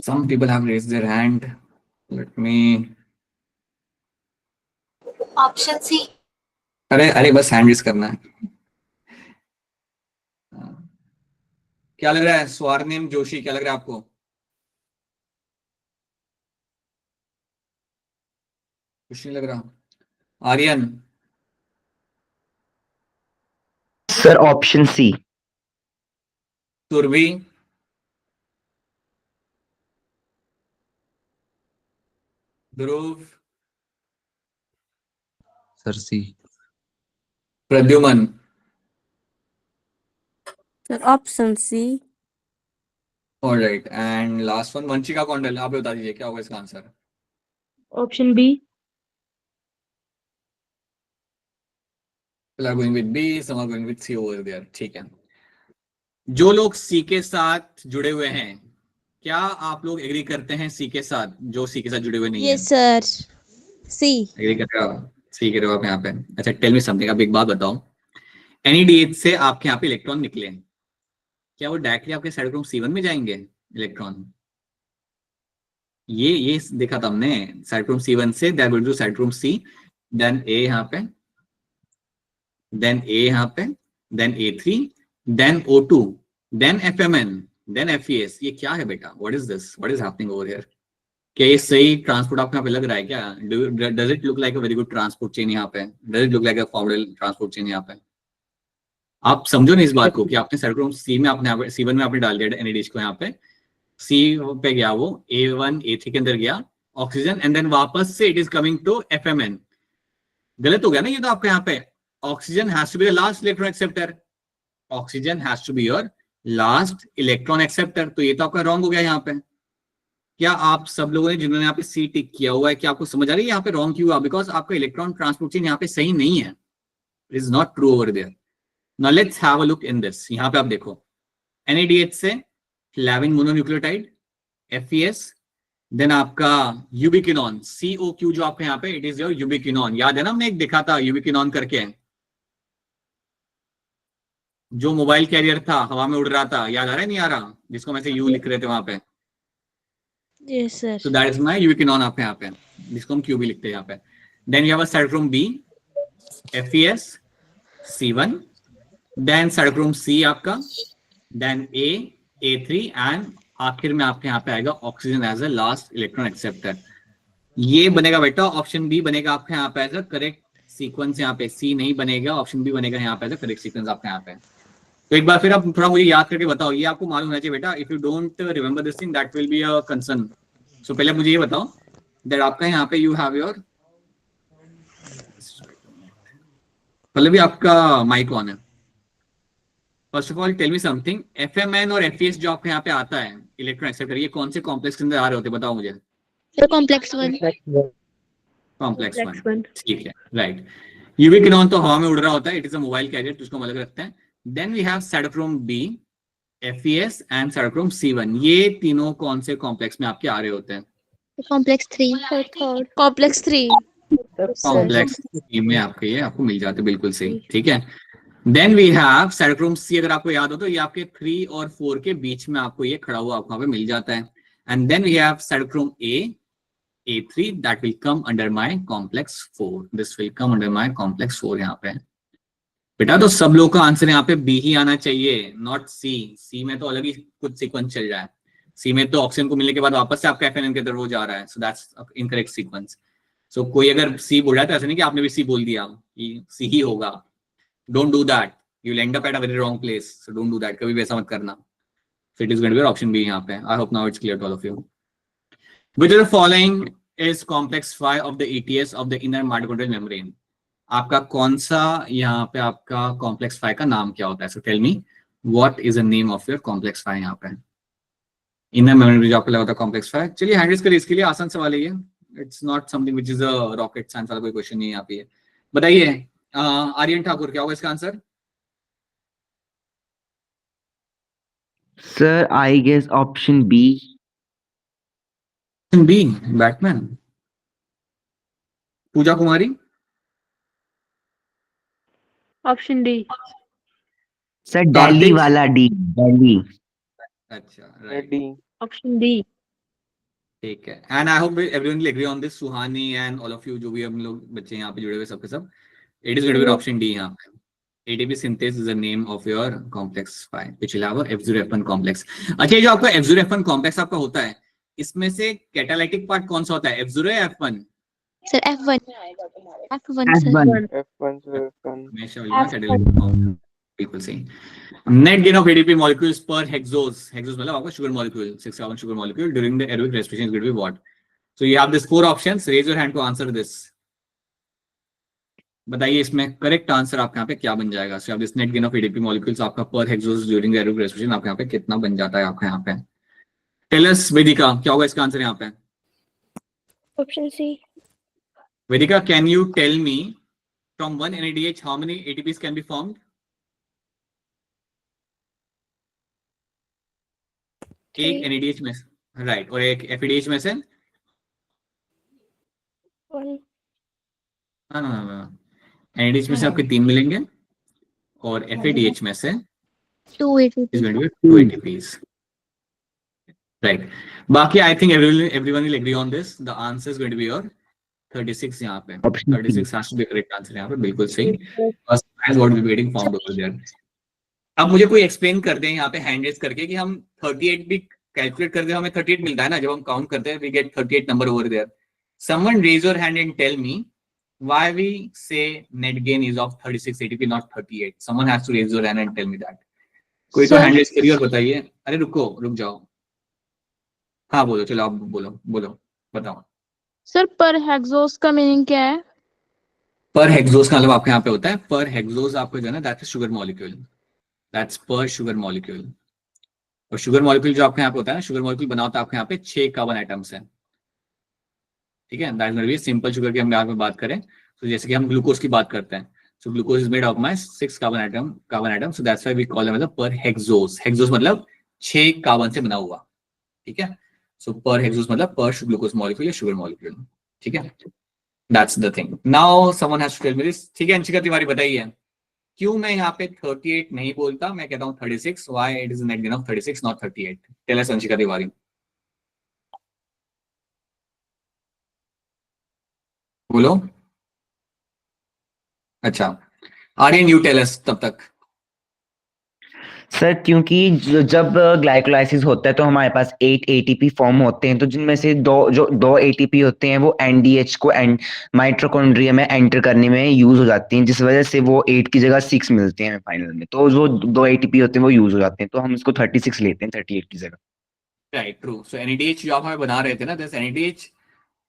Some people have raised their hand. Let me. Option C. अरे अरे बस हैंड रेज करना है। हाँ। क्या लग रहा है स्वर्णिम जोशी, क्या लग रहा है आपको? कुछ नहीं लग रहा। Aryan? Sir, option C. Surabhi? Dhruv? Sir C. Pradyuman? Sir, option C. Alright, and last one Vanshika Kaundal, आप बता दीजिए क्या होगा इसका answer. Option B. People are going with B, some are going with C over there. ठीक है। जो लोग सी के साथ जुड़े हुए हैं, क्या आप लोग एग्री करते हैं सी के साथ? जो सी के साथ जुड़े हुए नहीं है, यस सर, सी। एग्री कर रहे हो? सी कह रहे हो आप यहाँ पे। अच्छा, टेल मी समथिंग, अब एक बात बताओ, NADH से आपके यहाँ पे इलेक्ट्रॉन निकले, क्या वो डायरेक्टली आपके साइटोक्रोम C1 में जाएंगे इलेक्ट्रॉन? ये देखा था हमने, साइटोक्रोम C1 से that will to cytochrome C, then A यहाँ पे, देन A यहाँ पे, then A3, then O2, then FMN, then FES। ये क्या है बेटा? What is this? What is happening over here? क्या ये सही ट्रांसपोर्ट आपको यहाँ पे लग रहा है क्या? Does it look like a very good transport chain यहाँ पे? Does it look like a formal transport chain यहाँ पे? आप समझो नहीं इस बात को कि आपने साइटोक्रोम C में आपने C1 में आपने डाल दिया NADH को, यहाँ पे C पे गया, वो A1 A3 के अंदर गया ऑक्सीजन, एंड देन वापस से it is coming to FMN। गलत हो गया ना ये तो आपके यहाँ पे। Oxygen has to be the last electron acceptor, oxygen has to be your last electron acceptor, तो ये तो आपका रॉन्ग हो गया यहाँ पे। क्या आप सब लोगों ने जिन्होंने यहाँ पे सी टिक किया हुआ है, क्या आपको समझ आ रही है यहाँ पे रॉन्ग क्यों हुआ? बिकॉज आपका इलेक्ट्रॉन ट्रांसपोर्ट चेन यहाँ पे सही नहीं है, it is not true over there. Now let's have a look in this. यहाँ पे आप देखो, NADH से फ्लैविन मोनोन्यूक्लियोटाइड FES, देन आपका यूबिक्विनोन COQ, जो आपके यहाँ पे इट इज योर यूबिक्विनोन। याद है ना, हमने एक देखा था यूबिक्विनोन करके, जो मोबाइल कैरियर था, हवा में उड़ रहा था, याद आ रहा है नहीं आ रहा, जिसको मैं से यू लिख रहे थे वहां पे। Yes sir. So that is my यूबिक्विनोन आपके यहाँ पे, जिसको हम QB लिखते हैं यहाँ पे। Then you have a cytochrome B, FES, C1, then cytochrome C आपका, then A, A3, and आखिर में आपके यहाँ पे आएगा oxygen as a last electron acceptor. ये बनेगा बेटा ऑप्शन बी बनेगा आपके यहाँ पे एज अ करेक्ट सीक्वेंस। यहाँ पे सी नहीं बनेगा, ऑप्शन बी बनेगा यहाँ पे एज अ करेक्ट सीक्वेंस आपके यहाँ पे। तो एक बार फिर आप थोड़ा मुझे याद करके बताओ, ये आपको मालूम होना चाहिए बेटा। If you don't remember this thing that will be a concern. So पहले मुझे ये बताओ दैट आपका यहाँ पे यू हैव योर, पहले भी आपका माइक ऑन है। First of all tell me something, FMN और FES जो आपके यहाँ पे आता है इलेक्ट्रॉन एक्सेप्टर, ये कौन से कॉम्प्लेक्स के अंदर आ रहे होते बताओ मुझे? कॉम्प्लेक्स 1। कॉम्प्लेक्स 1, ठीक है, राइट। यूबिक्विनोन तो हवा में उड़ रहा होता है, it is a mobile carrier, तो उसको हम अलग रखते हैं। Then we have cytochrome B, FES and cytochrome C1। ये तीनों कौन से कॉम्प्लेक्स में आपके आ रहे होते हैं? कॉम्प्लेक्स 3। कॉम्प्लेक्स 3। कॉम्प्लेक्स 3 में आपके ये आपको मिल जाते हैं, बिल्कुल सही, ठीक है। Then we have cytochrome C, अगर आपको याद हो तो ये आपके 3 और 4 के बीच में आपको ये खड़ा हुआ आपको यहाँ पे मिल जाता है। And then we have cytochrome A3 that will come under my complex 4. This will come under my complex 4 यहाँ पे। बेटा तो सब लोगों का आंसर यहाँ पे बी ही आना चाहिए, नॉट सी। सी में तो अलग ही कुछ सीक्वेंस चल रहा है। सी में तो ऑक्सीजन को मिलने के बाद वापस से आपका FNN के अंदर वो जा रहा है, सो दैट्स इनकरेक्ट सीक्वेंस। सो कोई अगर सी बोल रहा है तो ऐसा नहीं कि आपने भी सी बोल दिया कि सी ही होगा। Don't do that, you will end up at a very wrong place, so don't do that, कभी भी ऐसा मत करना। So it is going to be option B यहाँ पे। I hope now it's clear to all of you. Which of the following is complex 5 of the ETS of the inner mitochondrial membrane? आपका कौन सा यहाँ पे आपका complex 5 का नाम क्या होता है? So tell me what is the name of your complex 5 यहाँ पे इनर मेमोरी जो आपको लगा था कॉम्प्लेक्स 5। चलिए हैंडल्स करिए, इसके लिए आसान सवाल है ये, it's not something which is a rocket science वाला कोई क्वेश्चन नहीं है यहाँ पे। बताइए आर्यन ठाकुर, क्या होगा इसका answer? Sir, I guess option B. B, Batman. Puja Kumari? Option D. Sir, Delhi Kartik? वाला D. Delhi. अच्छा, राइट, डी। Option D. ठीक है। And I hope everyone will agree on this, Suhani and all of you, जो भी हम लोग बच्चे यहाँ पे जुड़े हुए सबके सब। It is going to be option D यहाँ पे. ATP synthase is the name of your complex 5 which will have a F0F1 complex. अच्छा, ये जो आपका F0F1 complex आपका होता है, इसमें से कैटालिटिक पार्ट कौन सा होता है, F0 या F1? Sir, F1. F1, sir. F1. F1 sir, F1. हमेशा बोलिएगा कैटालिटिक फॉर्म. बिल्कुल सही. Net gain of ADP molecules per hexose. Hexose मतलब आपका sugar molecule, 6 carbon sugar molecule during the aerobic respiration is going to be what? So you have these 4 options. Raise your hand to answer this. बताइए इसमें correct answer आपके यहाँ पे क्या बन जाएगा. So this net gain of ADP molecules आपका पर हेक्सोस ड्यूरिंग एरोबिक रेस्पिरेशन आपके यहाँ पे कितना बन जाता है आपके यहाँ पे. टेल अस वेदिका, क्या होगा इसका आंसर यहाँ पे. Option C. Vedika, can you tell me from one NADH how many ATPs can be formed. एक NADH में, राइट, और एक FADH में से. हाँ, NADH में से आपके 3 मिलेंगे और FADH में से 2 ATP. is going to be 2 ATPs. Right. बाकी I think everyone will agree on this. The answer is going to be your 36 यहाँ पे. Option 36 has to be correct answer यहाँ पे, बिल्कुल सही. First is what will be getting formed over there. अब मुझे कोई एक्सप्लेन कर दें यहाँ पे हैंड रेज करके कि हम 38 भी कैलकुलेट करते हैं, हमें 38 मिलता है ना जब हम काउंट करते हैं, we get 38 number over there. Someone raise your hand and tell me why we say net gain is of 36 ATP not 38. Someone has to raise your hand and tell me that. कोई तो hand raise करिए और बताइए. अरे रुक जाओ. हाँ बोलो, चलो आप बोलो बताओ. सर, पर हेक्सोस का मीनिंग क्या है? पर हेक्सोस का मतलब आपके यहाँ पे होता है, पर हेक्सोस आपको जो है ना, दैट्स शुगर मॉलिक्यूल, दैट्स पर शुगर मॉलिक्यूल. और शुगर मॉलिक्यूल जो आपके यहाँ पे होता है ना, शुगर मॉलिक्यूल बना होता है आपके यहाँ पे 6 कार्बन आइटम्स हैं. ठीक है, दैट इज सिंपल शुगर की हम यहाँ पे बात करें तो जैसे कि हम ग्लूकोज की बात करते हैं, so glucose is made of my 6 carbon atom, so that's why we call them पर हेक्सोस. हेक्सोस मतलब 6 कार्बन से बना हुआ. ठीक है, सो पर हेक्सोस मतलब पर ग्लूकोज मॉलिक्यूल या शुगर मॉलिक्यूल. ठीक है, that's the thing. Now someone has to tell me this. ठीक है, अंशिका तिवारी बताइए क्यों मैं यहाँ पे 38 नहीं बोलता, मैं कहता हूँ 36. Why it is net gain of 36 not 38. Tell us Anshika Tiwari. बोलो. अच्छा, आर्यन यू टेल अस तब तक. सर क्योंकि जब ग्लाइकोलाइसिस होता है तो हमारे पास 8 ATP फॉर्म होते हैं, तो जिनमें से दो ATP होते हैं वो NDH को माइटोकॉन्ड्रिया में एंटर करने में यूज हो जाती हैं, जिस वजह से वो 8 की जगह 6 मिलते हैं फाइनल में. तो जो 2 ATP होते हैं वो यूज हो जाते हैं, तो हम इसको 36 लेते हैं 38 की जगह. Right, true. सो NADH जो आप हमें बना रहे थे ना, दिस NADH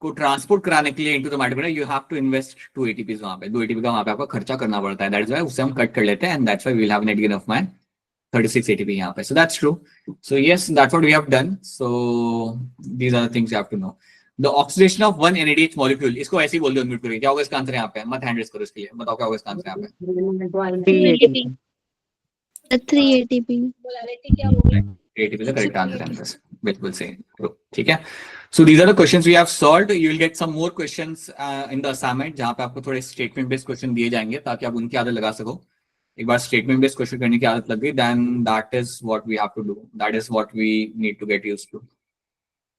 को ट्रांसपोर्ट कराने के लिए into the mitochondria you have to invest 2 ATPs. वहां पे 2 ATP का वहां पे आपका खर्चा करना पड़ता है. दैट्स व्हाई उसे हम कट कर लेते हैं and that's why we will have net gain of my 36 ATP यहाँ पे. So that's true. So yes, that's what we have done. So these are the things you have to know. The oxidation of one NADH molecule. इसको ऐसे ही बोल दो, mute करके. क्या होगा इसका आंसर यहाँ पे? मत हैंड रेज करो इसके लिए. बताओ क्या होगा इसका आंसर यहाँ पे? 3 ATP. 3 ATP is the correct answer. बिल्कुल सही. ठीक है. So these are the questions we have solved. You will get some more questions in the assignment जहाँ पे आपको थोड़े statement based question दिए जाएंगे ताकि आप उनकी आदत लगा सको. एक बार स्टेटमेंट बेस्ड क्वेश्चन करने की आदत लग गई, then that is what we have to do, that is what we need to get used to.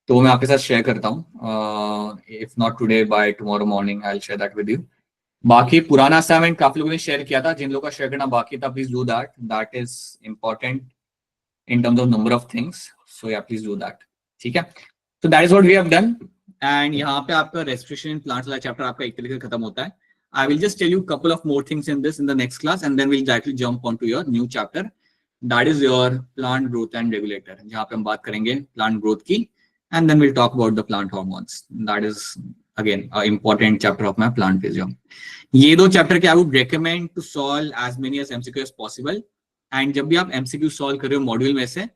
तो मैं आपके साथ शेयर करता हूँ, if not today by tomorrow morning I will share that with you. बाकी पुराना असाइनमेंट काफी लोगों ने शेयर किया था, जिन लोगों का शेयर करना बाकी था please do that. That is important in terms of number of things. So yeah please do that. ठीक है, so that is what we have done. And यहाँ पे आपका respiration in plants वाला चैप्टर आपका एक तरीके से खत्म होता है. I will just tell you a couple of more things in the next class, and then we'll directly jump onto your new chapter. That is your plant growth and regulator, जहाँ पे हम बात करेंगे plant growth की, and then we'll talk about the plant hormones. That is again an important chapter of my plant physio. ये 2 chapter के I would recommend to solve as many as MCQ as possible. And जब भी आप MCQ solve कर रहे हो module में से,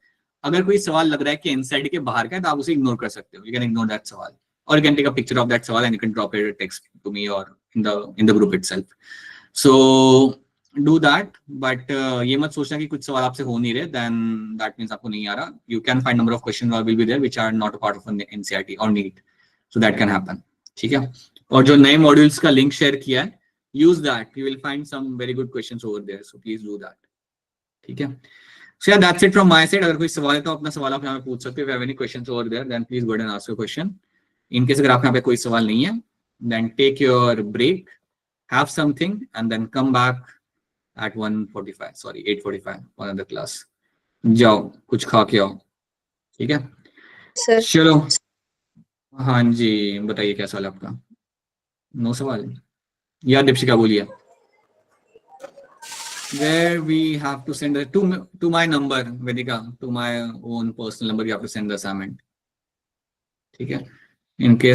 अगर कोई सवाल लग रहा है कि इनसाइड के बाहर का है तो आप उसे इग्नोर कर सकते हो. You can ignore that सवाल, or you can take a picture of that सवाल and you can drop a text to me or in the group itself. So do that, but ये मत सोचना कि कुछ सवाल आपसे हो नहीं रहे, then that means आपको नहीं आ रहा. You can find number of questions or will be there which are not a part of an NCERT or NEET, so that can happen. ठीक है, और जो नए मॉड्यूल्स का लिंक शेयर किया है, use that. You will find some very good questions over there, so please do that. ठीक है, so yeah, that's it from my side. अगर कोई सवाल है तो अपना सवाल आप यहाँ पे पूछ सकते हो. If you have any questions over there, then please go ahead and ask your question. In case अगर आप यहाँ पे कोई सवाल नहीं है, then take your break have something and then come back at 8:45 for another class. जाओ कुछ खा के आओ, ठीक है? सर चलो, हाँ जी, बताइए क्या सवाल है आपका? नो सवाल या दीपशिका बोलिए. Where we have to send it to my number, Vedika, to my own personal number you have to send the assignment. ठीक है? In case